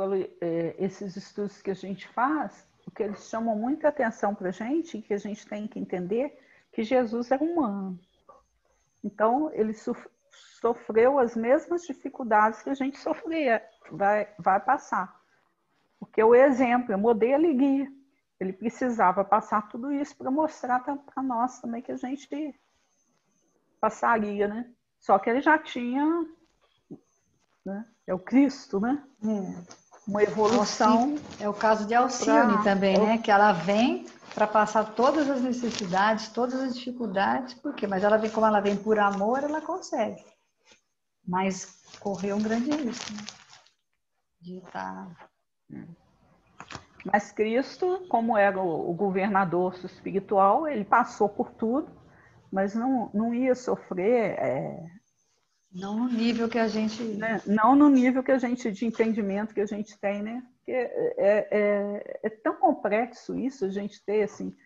esses estudos que a gente faz, o que eles chamam muita atenção para a gente, que a gente tem que entender, que Jesus é humano. Então, ele sofreu as mesmas dificuldades que a gente sofria, vai passar. Porque o exemplo, o modelo e guia. Ele precisava passar tudo isso para mostrar para nós também que a gente passaria, né? Só que ele já tinha... Né? É o Cristo, né? Uma evolução. É o caso de Alcione também, né? Que ela vem para passar todas as necessidades, todas as dificuldades. Por quê? Mas como ela vem por amor, ela consegue. Mas correu um grande risco, né? De estar... Mas Cristo, como era o governador espiritual, ele passou por tudo, mas não ia sofrer... Não no nível que a gente... Né? Não no nível que a gente, de entendimento que a gente tem, né? Porque é tão complexo isso, a gente ter assim,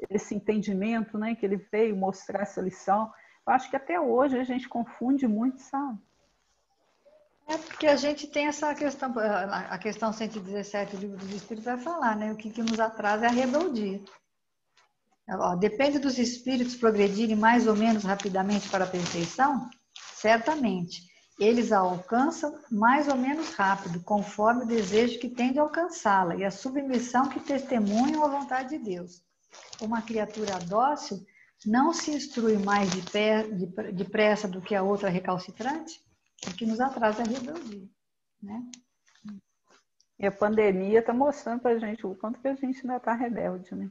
esse entendimento, né? Que ele veio mostrar essa lição. Eu acho que até hoje a gente confunde muito, sabe? É porque a gente tem essa questão, a questão 117 do Livro dos Espíritos vai falar, né? O que nos atrasa é a rebeldia. Depende dos espíritos progredirem mais ou menos rapidamente para a perfeição, certamente. Eles a alcançam mais ou menos rápido, conforme o desejo que tem de alcançá-la e a submissão que testemunham a vontade de Deus. Uma criatura dócil não se instrui mais depressa do que a outra recalcitrante, o que nos atrasa a rebeldia, né? E a pandemia está mostrando para a gente o quanto que a gente ainda está rebelde, né?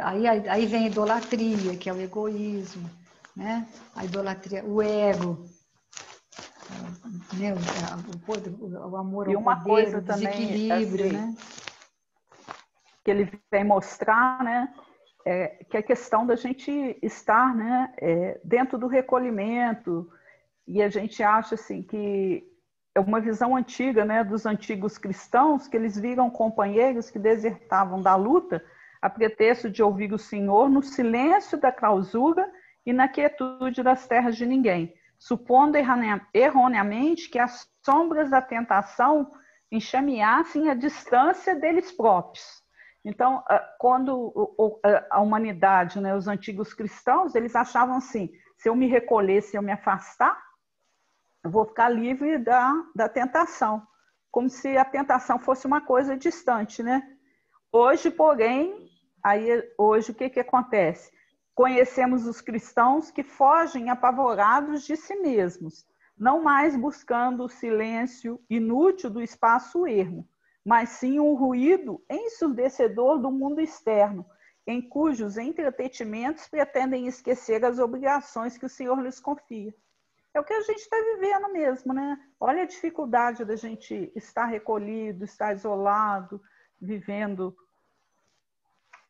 Aí vem a idolatria, que é o egoísmo, né? A idolatria, o ego, né? O amor ao poder, o desequilíbrio, também, né? Que ele vem mostrar, né? Que a questão da gente estar, né, dentro do recolhimento, e a gente acha assim que é uma visão antiga, né, dos antigos cristãos, que eles viram companheiros que desertavam da luta a pretexto de ouvir o Senhor no silêncio da clausura e na quietude das terras de ninguém, supondo erroneamente que as sombras da tentação enxameassem a distância deles próprios. Então, quando a humanidade, né, os antigos cristãos, eles achavam assim, se eu me recolher, se eu me afastar, eu vou ficar livre da tentação, como se a tentação fosse uma coisa distante, né? Hoje, porém, hoje o que acontece? Conhecemos os cristãos que fogem apavorados de si mesmos, não mais buscando o silêncio inútil do espaço ermo, mas sim um ruído ensurdecedor do mundo externo, em cujos entretenimentos pretendem esquecer as obrigações que o Senhor lhes confia. É o que a gente está vivendo mesmo, né? Olha a dificuldade da gente estar recolhido, estar isolado, vivendo.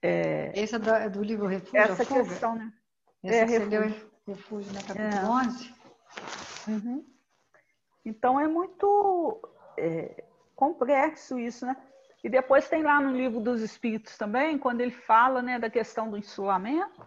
Esse é do livro Refúgio, essa a Fuga? Questão, né? Esse que você leu, Refúgio, né? Capítulo 11? Uhum. Então é muito complexo isso, né? E depois tem lá no Livro dos Espíritos também, quando ele fala, né, da questão do insulamento.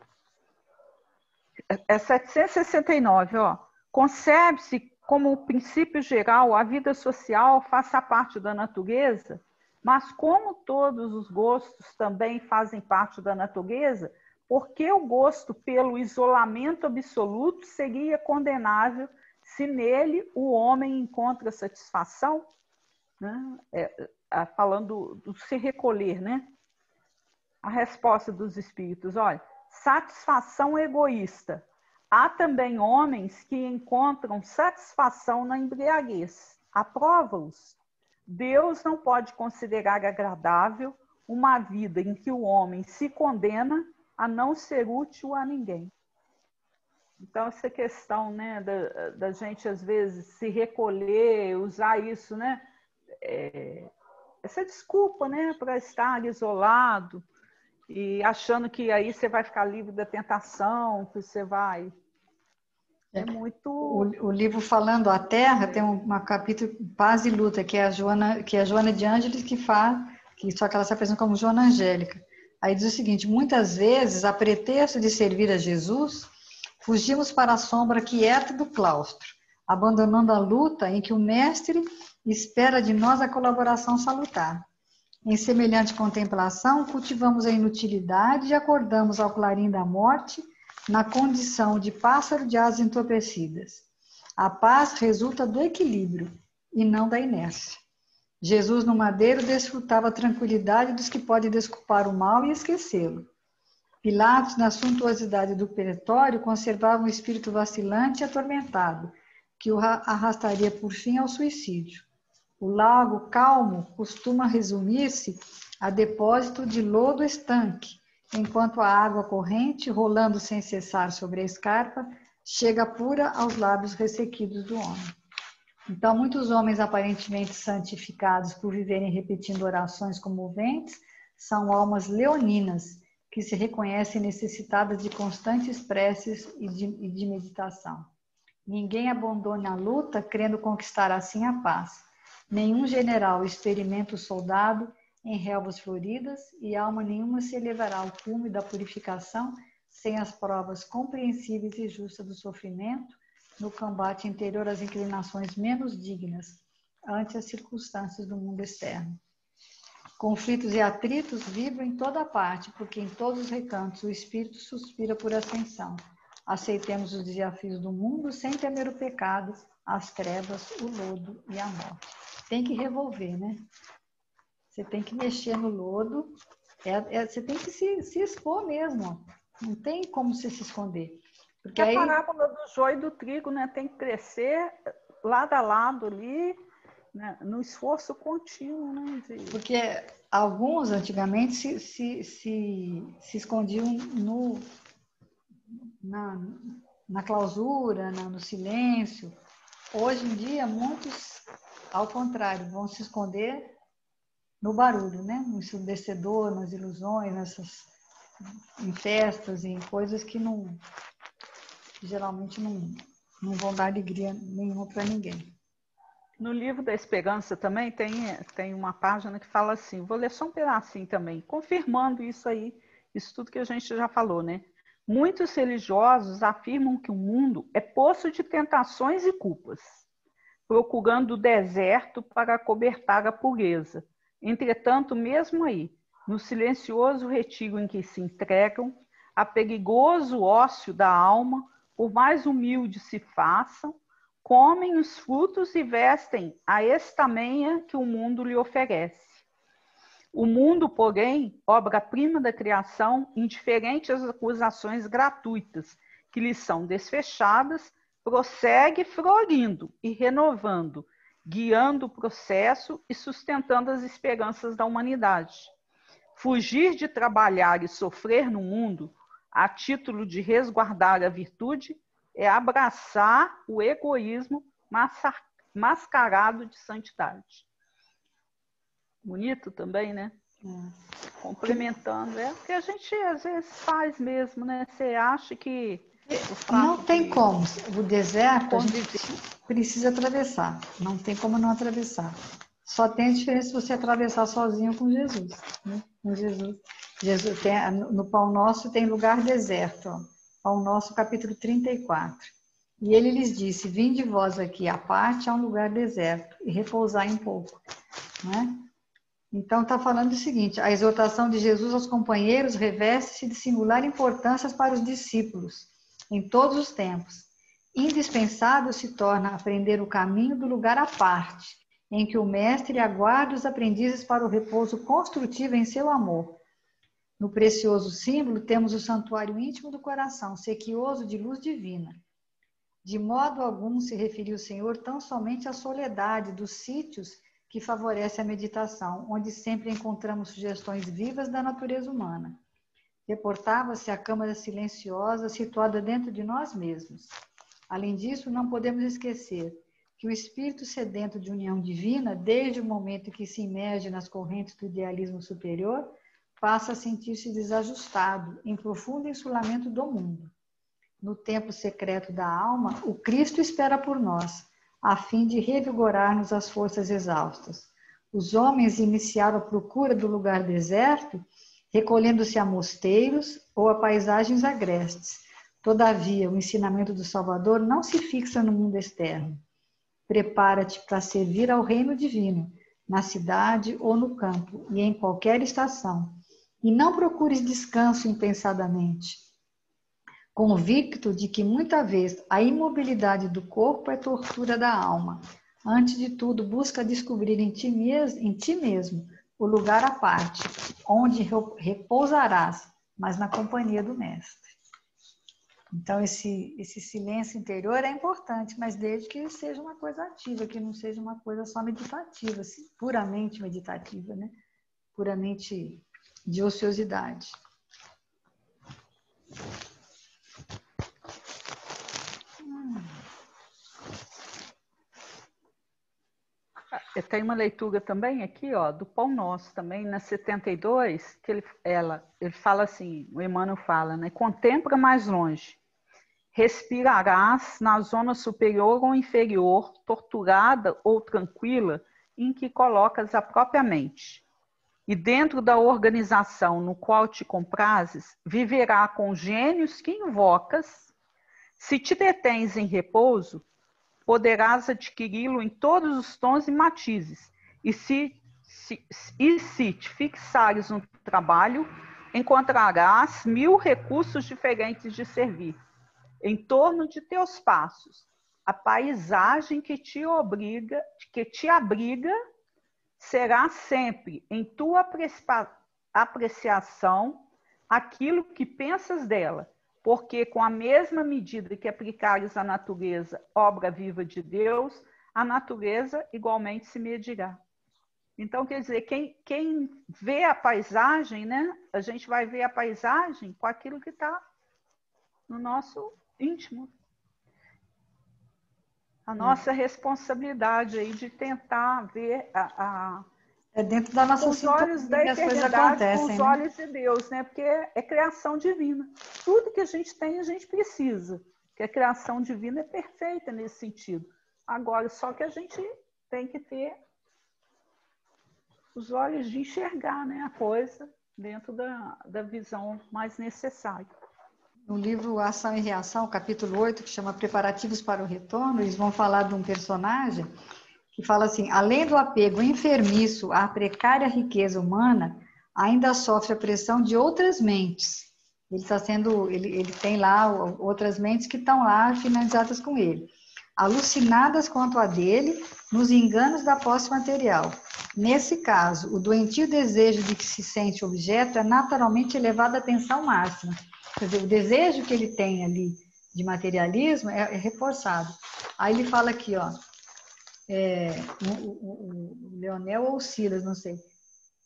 É 769, ó. Concebe-se como princípio geral a vida social faça parte da natureza, mas como todos os gostos também fazem parte da natureza, por que o gosto pelo isolamento absoluto seria condenável se nele o homem encontra satisfação? Né? Falando do se recolher, né? A resposta dos espíritos, olha, satisfação egoísta. Há também homens que encontram satisfação na embriaguez. Aprova-os. Deus não pode considerar agradável uma vida em que o homem se condena a não ser útil a ninguém. Então, essa questão, né, da gente, às vezes, se recolher, usar isso, né, essa desculpa, né, para estar isolado, e achando que aí você vai ficar livre da tentação, que você vai... É muito... O livro Falando a Terra tem um capítulo Paz e Luta, que é a Joana de Ângeles que faz, só que ela se apresenta como Joana Angélica. Aí diz o seguinte, muitas vezes, a pretexto de servir a Jesus, fugimos para a sombra quieta do claustro, abandonando a luta em que o Mestre espera de nós a colaboração salutar. Em semelhante contemplação, cultivamos a inutilidade e acordamos ao clarim da morte na condição de pássaro de asas entorpecidas. A paz resulta do equilíbrio e não da inércia. Jesus no madeiro desfrutava a tranquilidade dos que podem desculpar o mal e esquecê-lo. Pilatos, na suntuosidade do pretório, conservava um espírito vacilante e atormentado, que o arrastaria por fim ao suicídio. O lago calmo costuma resumir-se a depósito de lodo estanque, enquanto a água corrente, rolando sem cessar sobre a escarpa, chega pura aos lábios ressequidos do homem. Então, muitos homens aparentemente santificados por viverem repetindo orações comoventes são almas leoninas, que se reconhecem necessitadas de constantes preces e de meditação. Ninguém abandona a luta crendo conquistar assim a paz. Nenhum general experimenta o soldado em relvas floridas e alma nenhuma se elevará ao cume da purificação sem as provas compreensíveis e justas do sofrimento no combate interior às inclinações menos dignas ante as circunstâncias do mundo externo. Conflitos e atritos vibram em toda parte, porque em todos os recantos o espírito suspira por ascensão. aceitemos os desafios do mundo sem temer o pecado, as trevas, o lodo e a morte. Tem que revolver, né? Você tem que mexer no lodo, você tem que se expor mesmo. Não tem como você se esconder. Porque a parábola do joio e do trigo, né? Tem que crescer lado a lado ali, né? No esforço contínuo, né? Porque alguns antigamente se escondiam na clausura, no silêncio. Hoje em dia, muitos, ao contrário, vão se esconder no barulho, né? No ensurdecedor, nas ilusões, em festas, em coisas que geralmente não vão dar alegria nenhuma para ninguém. No livro da Esperança também tem uma página que fala assim, vou ler só um pedacinho também, confirmando isso aí, isso tudo que a gente já falou, né? Muitos religiosos afirmam que o mundo é poço de tentações e culpas, procurando o deserto para acobertar a pureza. Entretanto, mesmo aí, no silencioso retiro em que se entregam, a perigoso ócio da alma, por mais humilde se façam, comem os frutos e vestem a estamenha que o mundo lhe oferece. O mundo, porém, obra-prima da criação, indiferente às acusações gratuitas que lhe são desfechadas, prossegue florindo e renovando, guiando o processo e sustentando as esperanças da humanidade. Fugir de trabalhar e sofrer no mundo, a título de resguardar a virtude, é abraçar o egoísmo mascarado de santidade. Bonito também, né? Complementando, é o que a gente às vezes faz mesmo, né? Você acha que... Não tem como. O deserto a gente precisa atravessar. Não tem como não atravessar. Só tem a diferença se você atravessar sozinho com Jesus. Né? Com Jesus no Pão Nosso tem lugar deserto. Ó. Pão Nosso, capítulo 34. E ele lhes disse, vinde vós aqui à parte a um lugar deserto e repousai um pouco. Né? Então, está falando o seguinte, a exortação de Jesus aos companheiros reveste-se de singular importância para os discípulos, em todos os tempos. Indispensável se torna aprender o caminho do lugar à parte, em que o mestre aguarda os aprendizes para o repouso construtivo em seu amor. No precioso símbolo temos o santuário íntimo do coração, sequioso de luz divina. De modo algum se referiu o Senhor tão somente à soledade dos sítios que favorece a meditação, onde sempre encontramos sugestões vivas da natureza humana. Reportava-se a câmara silenciosa situada dentro de nós mesmos. Além disso, não podemos esquecer que o espírito sedento de união divina, desde o momento em que se imerge nas correntes do idealismo superior, passa a sentir-se desajustado, em profundo insulamento do mundo. No templo secreto da alma, o Cristo espera por nós, a fim de revigorar-nos as forças exaustas. Os homens iniciaram a procura do lugar deserto, recolhendo-se a mosteiros ou a paisagens agrestes. Todavia, o ensinamento do Salvador não se fixa no mundo externo. Prepara-te para servir ao reino divino, na cidade ou no campo, e em qualquer estação. E não procures descanso impensadamente, convicto de que muita vez a imobilidade do corpo é tortura da alma. Antes de tudo, busca descobrir em ti mesmo o lugar à parte, onde repousarás, mas na companhia do Mestre. Então, esse silêncio interior é importante, mas desde que seja uma coisa ativa, que não seja uma coisa só meditativa, puramente meditativa, né? Puramente de ociosidade. Tem uma leitura também aqui, ó, do Pão Nosso, também, na 72, que ele fala assim, o Emmanuel fala, né? Contempla mais longe. Respirarás na zona superior ou inferior, torturada ou tranquila, em que colocas a própria mente. E dentro da organização no qual te comprases, viverá com gênios que invocas. Se te detens em repouso, poderás adquiri-lo em todos os tons e matizes. E se te fixares no trabalho, encontrarás 1000 recursos diferentes de servir. em torno de teus passos. A paisagem que te abriga será sempre, em tua apreciação, aquilo que pensas dela, porque com a mesma medida que aplicares à natureza, obra viva de Deus, a natureza igualmente se medirá. Então, quer dizer, quem vê a paisagem, né? A gente vai ver a paisagem com aquilo que está no nosso íntimo. A nossa responsabilidade aí de tentar ver é dentro da nossa com os olhos da eternidade, com os olhos de Deus, né? Porque é criação divina. Tudo que a gente tem, a gente precisa. Porque a criação divina é perfeita nesse sentido. Agora, só que a gente tem que ter os olhos de enxergar, né, a coisa dentro da visão mais necessária. No livro Ação e Reação, capítulo 8, que chama Preparativos para o Retorno, eles vão falar de um personagem que fala assim: além do apego enfermiço à precária riqueza humana, ainda sofre a pressão de outras mentes. Ele tem lá outras mentes que estão lá finalizadas com ele, alucinadas quanto a dele, nos enganos da posse material. Nesse caso, o doentio desejo de que se sente objeto é naturalmente elevado à tensão máxima. Quer dizer, o desejo que ele tem ali de materialismo é reforçado. Aí ele fala aqui, ó, o Leonel ou o Silas, não sei.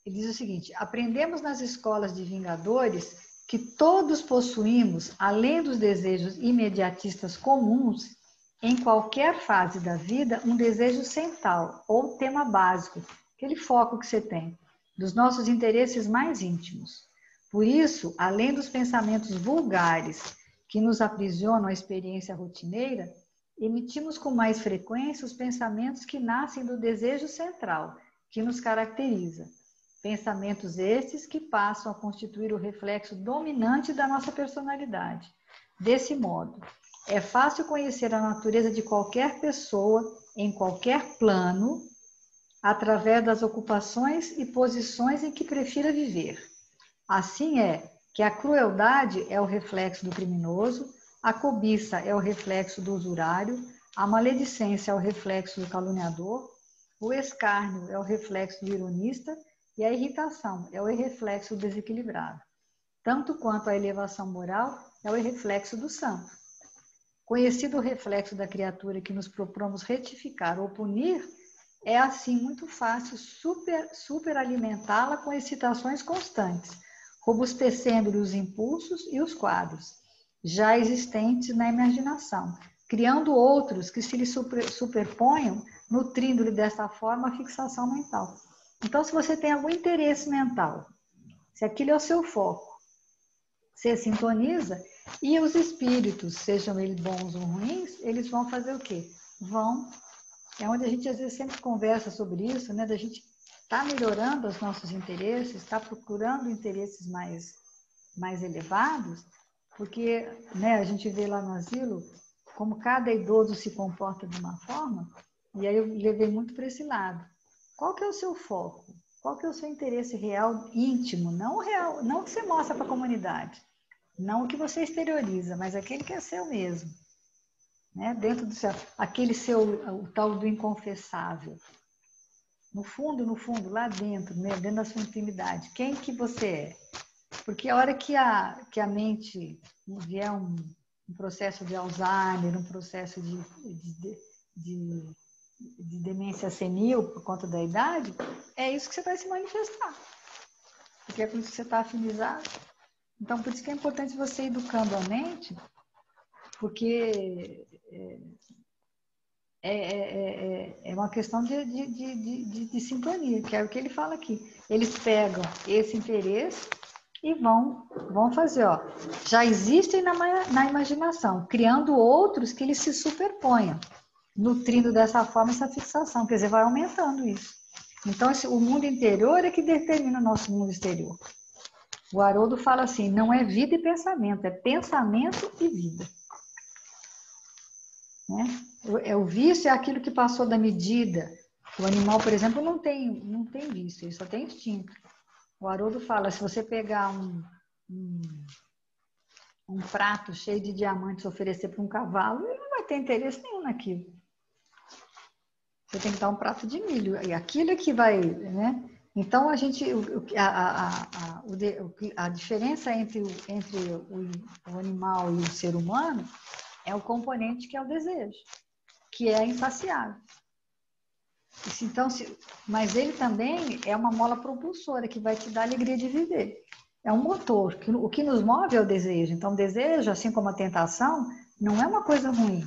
Ele diz o seguinte: aprendemos nas escolas de vingadores que todos possuímos, além dos desejos imediatistas comuns, em qualquer fase da vida, um desejo central ou tema básico, aquele foco que você tem, dos nossos interesses mais íntimos. Por isso, além dos pensamentos vulgares que nos aprisionam à experiência rotineira, emitimos com mais frequência os pensamentos que nascem do desejo central, que nos caracteriza. Pensamentos estes que passam a constituir o reflexo dominante da nossa personalidade. Desse modo, é fácil conhecer a natureza de qualquer pessoa, em qualquer plano, através das ocupações e posições em que prefira viver. Assim é que a crueldade é o reflexo do criminoso, a cobiça é o reflexo do usurário, a maledicência é o reflexo do caluniador, o escárnio é o reflexo do ironista e a irritação é o reflexo do desequilibrado. Tanto quanto a elevação moral é o reflexo do santo. Conhecido o reflexo da criatura que nos propomos retificar ou punir, é assim muito fácil superalimentá-la com excitações constantes, robustecendo-lhe os impulsos e os quadros, já existentes na imaginação, criando outros que se lhe superponham, nutrindo-lhe dessa forma a fixação mental. Então, se você tem algum interesse mental, se aquilo é o seu foco, você sintoniza, e os espíritos, sejam eles bons ou ruins, eles vão fazer o quê? É onde a gente às vezes sempre conversa sobre isso, né? Da gente estar melhorando os nossos interesses, estar procurando interesses mais elevados, porque, né, a gente vê lá no asilo como cada idoso se comporta de uma forma, e aí eu levei muito para esse lado. Qual que é o seu foco? Qual que é o seu interesse real, íntimo? Não o real, não o que você mostra para a comunidade, não o que você exterioriza, mas aquele que é seu mesmo. Né? Dentro do seu, aquele seu, o tal do inconfessável. No fundo, lá dentro, né? Dentro da sua intimidade, quem que você é? Porque a hora que a mente vier um processo de Alzheimer, um processo de demência senil por conta da idade, é isso que você vai se manifestar. Porque é com isso que você está afinizado. Então, por isso que é importante você ir educando a mente, porque é uma questão de sintonia, que é o que ele fala aqui. Eles pegam esse interesse e vão fazer, ó, já existem na imaginação, criando outros que eles se superponham, nutrindo dessa forma essa fixação, quer dizer, vai aumentando isso. Então, o mundo interior é que determina o nosso mundo exterior. O Haroldo fala assim, não é vida e pensamento, é pensamento e vida. Né? O vício é aquilo que passou da medida. O animal, por exemplo, não tem vício, ele só tem instinto. O Haroldo fala, se você pegar um um prato cheio de diamantes oferecer para um cavalo, ele não vai ter interesse nenhum naquilo. Você tem que dar um prato de milho, e aquilo é que vai, né? Então, a diferença entre o animal e o ser humano é o componente que é o desejo, que é insaciável. Então, mas ele também é uma mola propulsora que vai te dar alegria de viver. É um motor. O que nos move é o desejo. Então, o desejo, assim como a tentação, não é uma coisa ruim.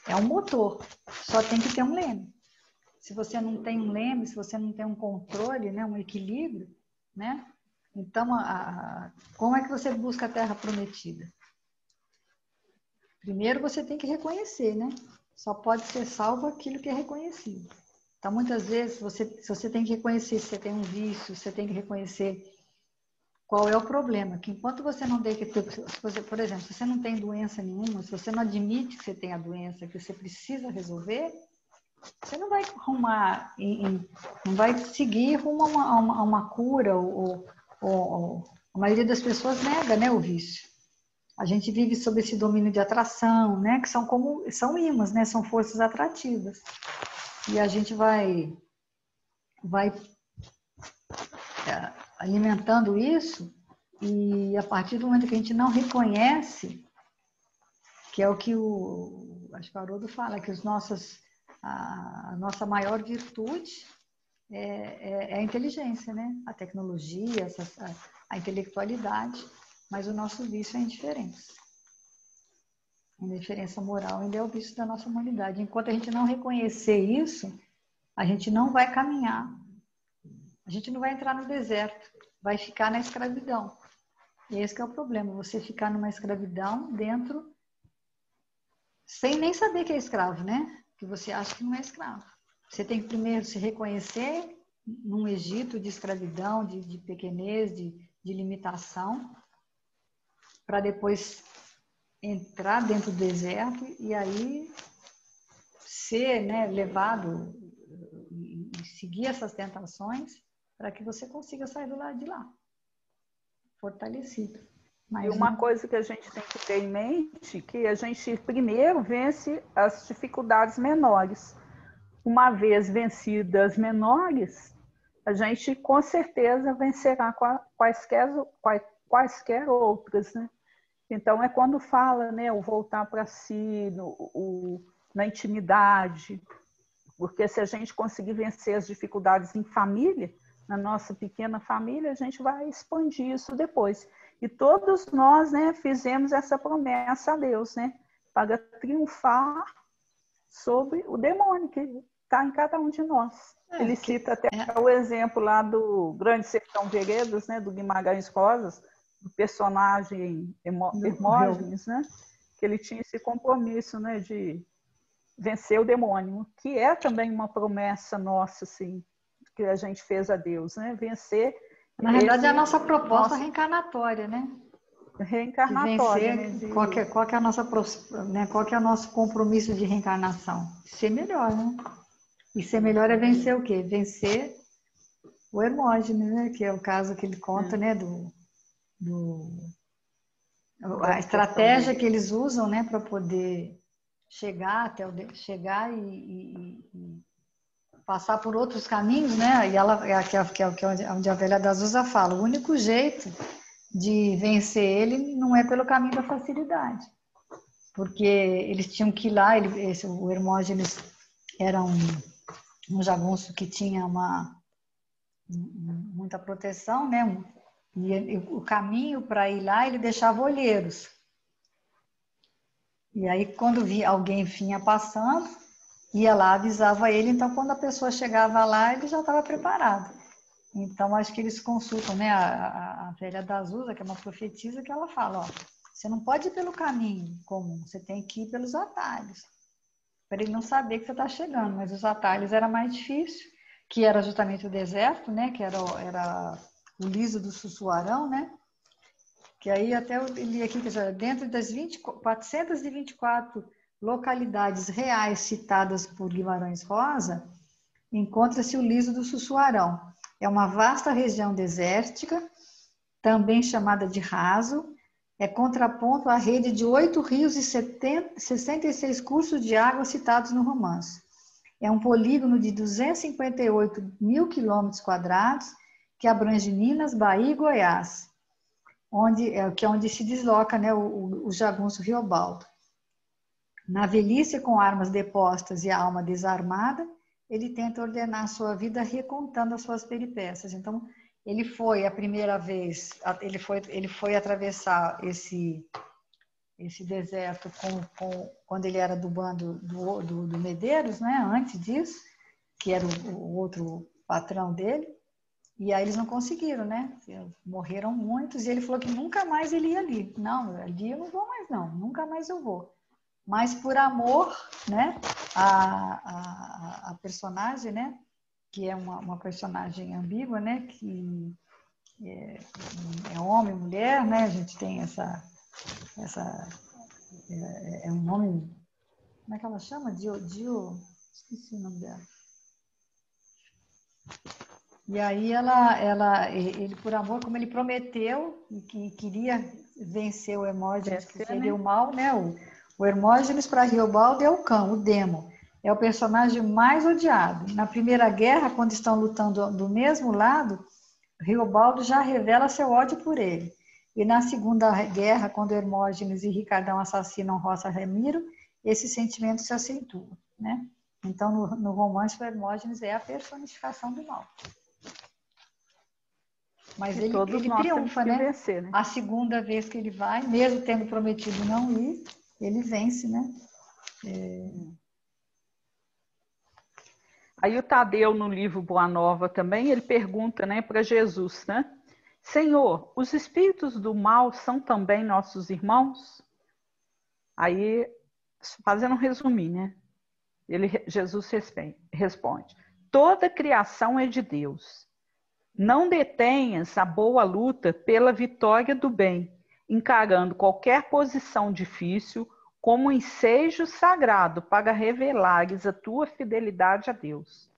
É um motor. Só tem que ter um leme. Se você não tem um leme, se você não tem um controle, né, um equilíbrio, né? Então, como é que você busca a terra prometida? Primeiro, você tem que reconhecer, né? Só pode ser salvo aquilo que é reconhecido. Então, muitas vezes, se você tem que reconhecer se você tem um vício, você tem que reconhecer qual é o problema. Que enquanto você não tem que ter, por exemplo, se você não tem doença nenhuma, se você não admite que você tem a doença, que você precisa resolver, você não vai arrumar, não vai seguir rumo a uma cura, ou a maioria das pessoas nega, né, o vício. A gente vive sob esse domínio de atração, né, que são ímãs, né, são forças atrativas. E a gente vai alimentando isso, e a partir do momento que a gente não reconhece, que é o que acho que o Haroldo fala, que a nossa maior virtude é a inteligência, né? A tecnologia, a intelectualidade, mas o nosso vício é a indiferença. A indiferença moral ainda é o vício da nossa humanidade. Enquanto a gente não reconhecer isso, a gente não vai caminhar. A gente não vai entrar no deserto, vai ficar na escravidão. E esse que é o problema, você ficar numa escravidão dentro, sem nem saber que é escravo, né? Que você acha que não é escravo. Você tem que primeiro se reconhecer num Egito de escravidão, de pequenez, de limitação, para depois entrar dentro do deserto e aí ser, né, levado e seguir essas tentações para que você consiga sair do lado de lá, fortalecido. Mas e uma coisa que a gente tem que ter em mente, que a gente primeiro vence as dificuldades menores. Uma vez vencidas menores, a gente com certeza vencerá quaisquer outras, né? Então é quando fala, né, o voltar para si, na intimidade, porque se a gente conseguir vencer as dificuldades em família, na nossa pequena família, a gente vai expandir isso depois. E todos nós, né, fizemos essa promessa a Deus, né, para triunfar sobre o demônio que está em cada um de nós. Ele cita até o exemplo lá do Grande Sertão Veredas, né, do Guimarães Rosas, do personagem Hermógenes, né, que ele tinha esse compromisso, né, de vencer o demônio, que é também uma promessa nossa, assim, que a gente fez a Deus, né? Vencer. Na verdade, é a nossa proposta reencarnatória, né? Reencarnatória. Vencer, né? Qual que é a nossa, né? Qual que é o nosso compromisso de reencarnação? Ser melhor, né? E ser melhor é vencer o quê? Vencer o Hermógenes, né? Que é o caso que ele conta, né? A estratégia que eles usam, né? Para poder chegar e passar por outros caminhos, né? E ela que é onde a velha da Azusa fala, o único jeito de vencer ele não é pelo caminho da facilidade, porque eles tinham que ir lá, o Hermógenes era um jagunço que tinha muita proteção, né? E o caminho para ir lá ele deixava olheiros. E aí quando alguém vinha passando, ia lá, avisava ele, então quando a pessoa chegava lá, ele já estava preparado. Então, acho que eles consultam, né, a velha da Azusa, que é uma profetisa, que ela fala, ó, você não pode ir pelo caminho comum, você tem que ir pelos atalhos, para ele não saber que você está chegando, mas os atalhos era mais difícil, que era justamente o deserto, né, que era o liso do Sussuarão, né, que aí até eu li aqui, que dentro das 424 localidades reais citadas por Guimarães Rosa, encontra-se o liso do Sussuarão. É uma vasta região desértica, também chamada de raso, é contraponto à rede de 8 rios e 66 cursos de água citados no romance. É um polígono de 258 mil quilômetros quadrados que abrange Minas, Bahia e Goiás, que é onde se desloca, né, o jagunço Riobaldo. Na velhice, com armas depostas e a alma desarmada, ele tenta ordenar sua vida recontando as suas peripécias. Então, ele foi a primeira vez, ele foi atravessar esse deserto quando ele era do bando do Medeiros, né? Antes disso, que era o outro patrão dele. E aí eles não conseguiram, né? Morreram muitos e ele falou que nunca mais ele ia ali. Não, ali eu não vou mais não, nunca mais eu vou. Mas por amor, né? A personagem, né? Que é uma personagem ambígua, né? Que é homem, mulher, né? A gente tem essa é um nome, como é que ela chama? Esqueci o nome dela. E aí ele por amor, como ele prometeu que queria vencer o Hermógenes, que seria o mal, né? O Hermógenes para Riobaldo é o cão, o demo. É o personagem mais odiado. Na Primeira Guerra, quando estão lutando do mesmo lado, Riobaldo já revela seu ódio por ele. E na Segunda Guerra, quando Hermógenes e Ricardão assassinam Roça Ramiro, esse sentimento se acentua, né? Então, no romance, o Hermógenes é a personificação do mal. Mas ele triunfa, né? Vencer, né? A segunda vez que ele vai, mesmo tendo prometido não ir, ele vence, né? Aí o Tadeu, no livro Boa Nova também, ele pergunta, né, para Jesus, né? Senhor, os espíritos do mal são também nossos irmãos? Aí, fazendo um resuminho, né? Jesus responde, toda criação é de Deus. Não detenhas a boa luta pela vitória do bem, encarando qualquer posição difícil como um ensejo sagrado para revelares a tua fidelidade a Deus.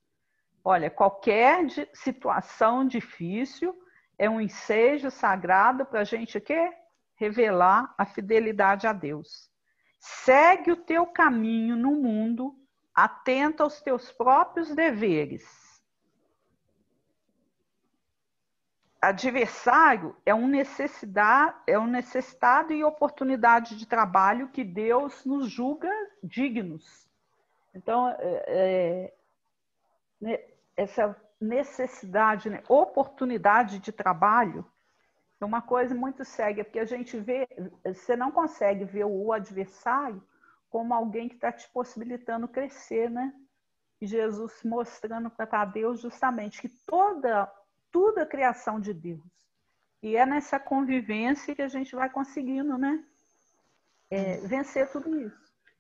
Olha, qualquer situação difícil é um ensejo sagrado para a gente o quê? Revelar a fidelidade a Deus. Segue o teu caminho no mundo, atento aos teus próprios deveres. Adversário é um necessitado e oportunidade de trabalho que Deus nos julga dignos. Então, essa necessidade, né, oportunidade de trabalho, é uma coisa muito séria, porque a gente vê, você não consegue ver o adversário como alguém que está te possibilitando crescer, né? E Jesus mostrando para Tadeu justamente que tudo é criação de Deus. E é nessa convivência que a gente vai conseguindo, né? Vencer tudo isso.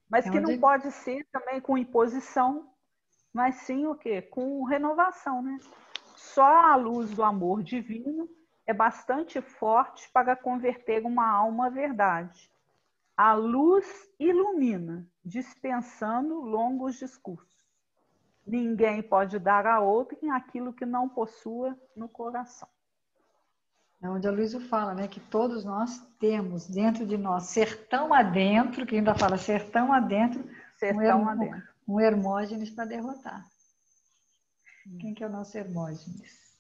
Mas que não pode ser também com imposição, mas sim o quê? Com renovação, né? Só a luz do amor divino é bastante forte para converter uma alma à verdade. A luz ilumina, dispensando longos discursos. Ninguém pode dar a outrem aquilo que não possua no coração. É onde a Luísa fala, né, que todos nós temos dentro de nós, sertão adentro, que ainda fala sertão adentro, um Hermógenes para derrotar. Quem que é o nosso Hermógenes?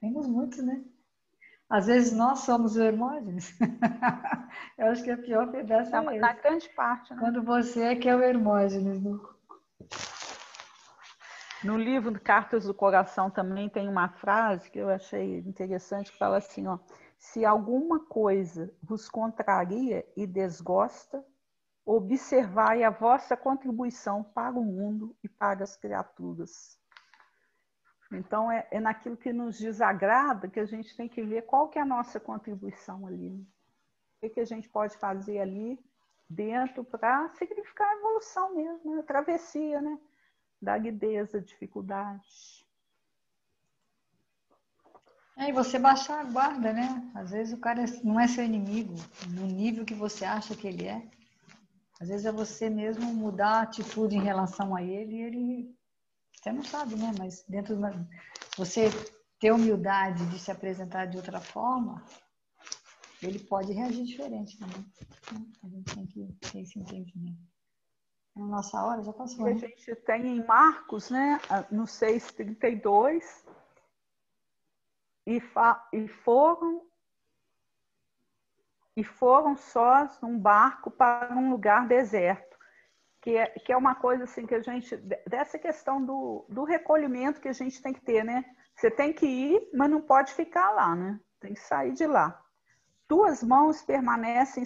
Temos muitos, né? Às vezes nós somos o Hermógenes. Eu acho que a pior pedaço é esse. Na grande parte, né? Quando você é que é o Hermógenes. Né? No livro Cartas do Coração também tem uma frase que eu achei interessante, que fala assim, ó, se alguma coisa vos contraria e desgosta, observai a vossa contribuição para o mundo e para as criaturas. Então, é naquilo que nos desagrada que a gente tem que ver qual que é a nossa contribuição ali. Né? O que a gente pode fazer ali dentro para significar a evolução mesmo, né? A travessia, né? Da aridez, da dificuldade. E você baixar a guarda, né? Às vezes o cara não é seu inimigo, no nível que você acha que ele é. Às vezes é você mesmo mudar a atitude em relação a ele e ele... Você não sabe, né? Mas dentro você ter humildade de se apresentar de outra forma, ele pode reagir diferente também. A gente tem que ter esse entendimento. Na nossa hora já passou. A gente tem em Marcos, né, no 6:32, e foram sós num barco para um lugar deserto, que é uma coisa assim que a gente, dessa questão do recolhimento que a gente tem que ter, né? Você tem que ir, mas não pode ficar lá, né? Tem que sair de lá. Tuas mãos permanecem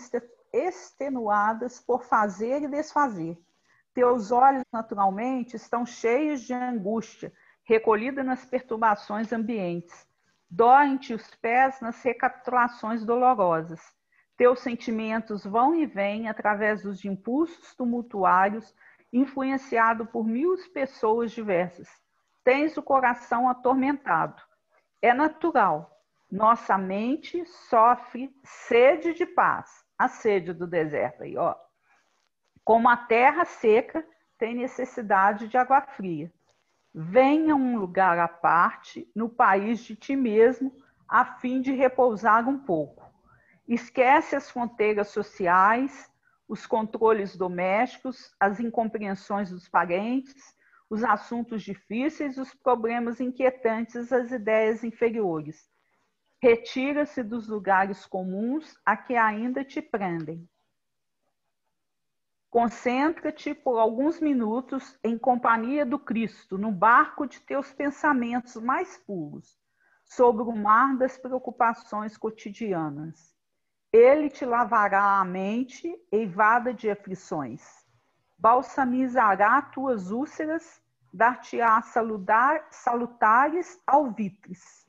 extenuadas por fazer e desfazer. Teus olhos, naturalmente, estão cheios de angústia, recolhida nas perturbações ambientes. Doem-te os pés nas recapitulações dolorosas. Teus sentimentos vão e vêm através dos impulsos tumultuários, influenciado por 1000 pessoas diversas. Tens o coração atormentado. É natural. Nossa mente sofre sede de paz. A sede do deserto aí, ó. Como a terra seca tem necessidade de água fria. Venha a um lugar à parte, no país de ti mesmo, a fim de repousar um pouco. Esquece as fronteiras sociais, os controles domésticos, as incompreensões dos parentes, os assuntos difíceis, os problemas inquietantes, as ideias inferiores. Retira-se dos lugares comuns a que ainda te prendem. Concentra-te por alguns minutos em companhia do Cristo, no barco de teus pensamentos mais puros, sobre o mar das preocupações cotidianas. Ele te lavará a mente, eivada de aflições, balsamizará tuas úlceras, dar-te-á salutares alvitres.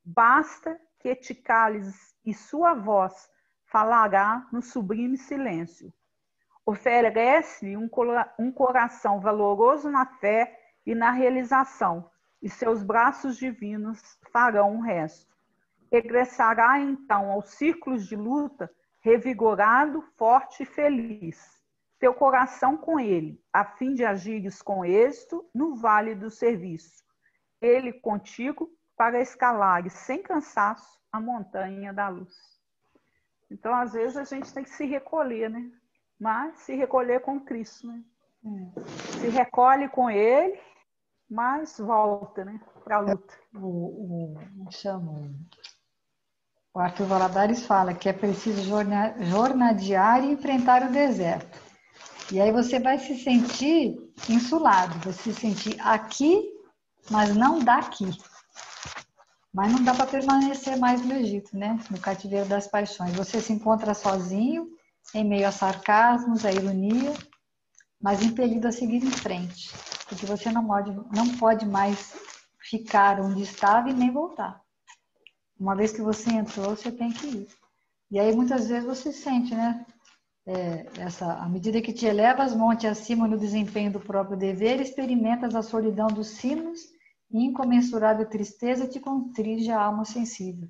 Basta que te cales e sua voz falará no sublime silêncio. Oferece-lhe um coração valoroso na fé e na realização, e seus braços divinos farão o resto. Regressará então aos círculos de luta, revigorado, forte e feliz. Teu coração com ele, a fim de agires com êxito no vale do serviço. Ele contigo para escalares sem cansaço a montanha da luz. Então, às vezes, a gente tem que se recolher, né? Mas se recolher com Cristo, né? Se recolhe com Ele, mas volta, né? Para a luta. O Arthur Valladares fala que é preciso jornadear e enfrentar o deserto. E aí você vai se sentir insulado, vai se sentir aqui, mas não daqui. Mas não dá para permanecer mais no Egito, né? No cativeiro das paixões. Você se encontra sozinho, em meio a sarcasmos, a ironia, mas impelido a seguir em frente. Porque você não pode mais ficar onde estava e nem voltar. Uma vez que você entrou, você tem que ir. E aí muitas vezes você sente, né? À medida que te elevas monte acima no desempenho do próprio dever, experimentas a solidão dos sinos e incomensurável tristeza te constringe a alma sensível.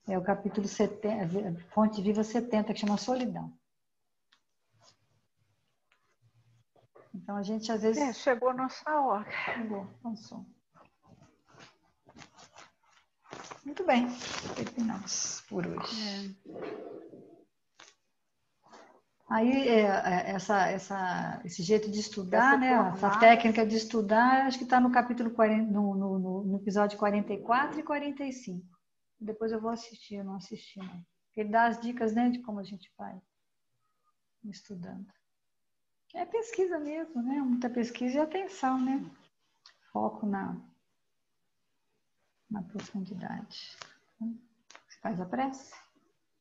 É o capítulo 70, Fonte Viva 70, que chama Solidão. Então a gente às vezes... chegou a nossa hora. Chegou, passou. Muito bem, terminamos por hoje. Aí, esse jeito de estudar, né? Essa técnica de estudar, acho que está no capítulo 40, no episódio 44 e 45. Depois eu vou assistir, eu não assisti, não. Ele dá as dicas, né, de como a gente vai estudando. É pesquisa mesmo, né? Muita pesquisa e atenção, né? Foco na profundidade. Você faz a prece?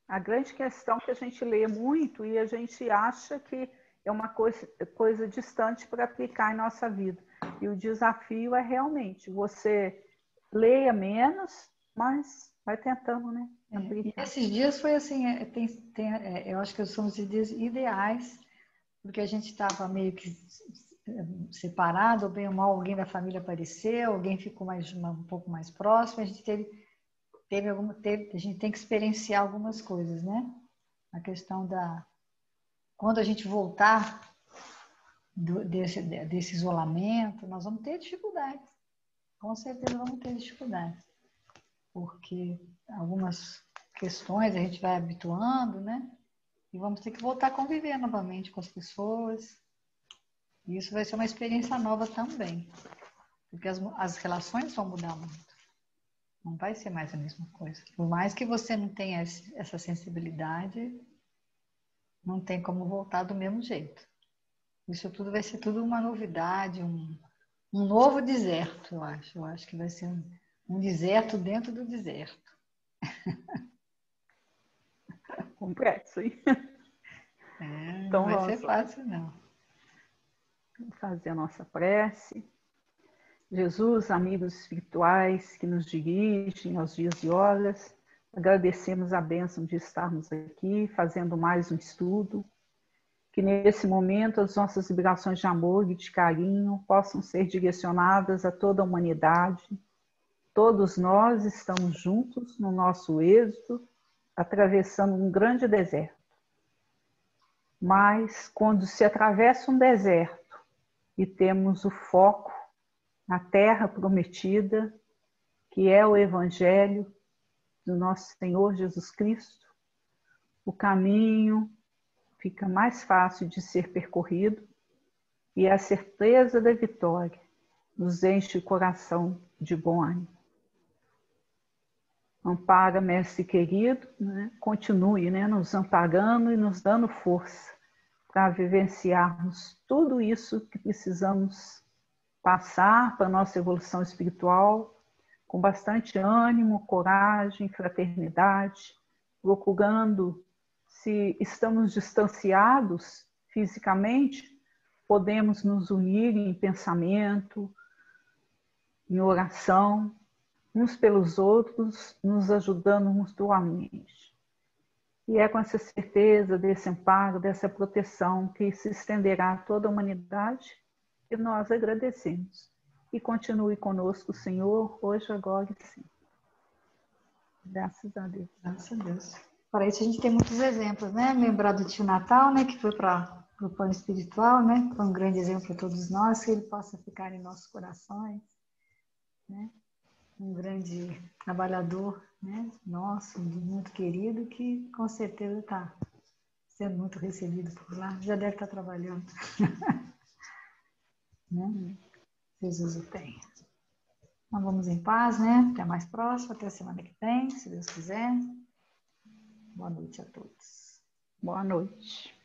A grande questão é que a gente lê muito e a gente acha que é uma coisa distante para aplicar em nossa vida. E o desafio é realmente você leia menos, mas vai tentando, né? E esses dias foi assim, eu acho que são os dias ideais, porque a gente estava meio que separado, ou bem ou mal alguém da família apareceu, alguém ficou um pouco mais próximo, a gente a gente tem que experienciar algumas coisas, né? A questão quando a gente voltar desse isolamento, nós vamos ter dificuldades. Com certeza vamos ter dificuldades. Porque algumas questões, a gente vai habituando, né? E vamos ter que voltar a conviver novamente com as pessoas. E isso vai ser uma experiência nova também. Porque as relações vão mudar muito. Não vai ser mais a mesma coisa. Por mais que você não tenha essa sensibilidade, não tem como voltar do mesmo jeito. Isso tudo vai ser tudo uma novidade, um novo deserto, eu acho. Eu acho que vai ser um deserto dentro do deserto. Complexo, hein? Então, não vai ser fácil, não. Vamos fazer a nossa prece. Jesus, amigos espirituais que nos dirigem aos dias e horas, agradecemos a bênção de estarmos aqui fazendo mais um estudo. Que nesse momento as nossas vibrações de amor e de carinho possam ser direcionadas a toda a humanidade. Todos nós estamos juntos no nosso êxodo, atravessando um grande deserto. Mas quando se atravessa um deserto e temos o foco na terra prometida, que é o Evangelho do nosso Senhor Jesus Cristo, o caminho fica mais fácil de ser percorrido e a certeza da vitória nos enche o coração de bom ânimo. Ampara, mestre querido, né? Continue, né? Nos amparando e nos dando força para vivenciarmos tudo isso que precisamos passar para a nossa evolução espiritual com bastante ânimo, coragem, fraternidade, procurando, se estamos distanciados fisicamente, podemos nos unir em pensamento, em oração, uns pelos outros, nos ajudando mutuamente. E é com essa certeza desse amparo, dessa proteção que se estenderá a toda a humanidade que nós agradecemos. E continue conosco, Senhor, hoje, agora e sempre. Graças a Deus. Graças a Deus. Para isso a gente tem muitos exemplos, né? Lembrar do tio Natal, né? Que foi para o plano espiritual, né? Foi um grande exemplo para todos nós, que ele possa ficar em nossos corações, né? Um grande trabalhador, né? Nosso, muito querido, que com certeza está sendo muito recebido por lá. Já deve estar trabalhando. Né? Jesus o tenha. Então vamos em paz, né? Até mais próximo, até a semana que vem, se Deus quiser. Boa noite a todos. Boa noite.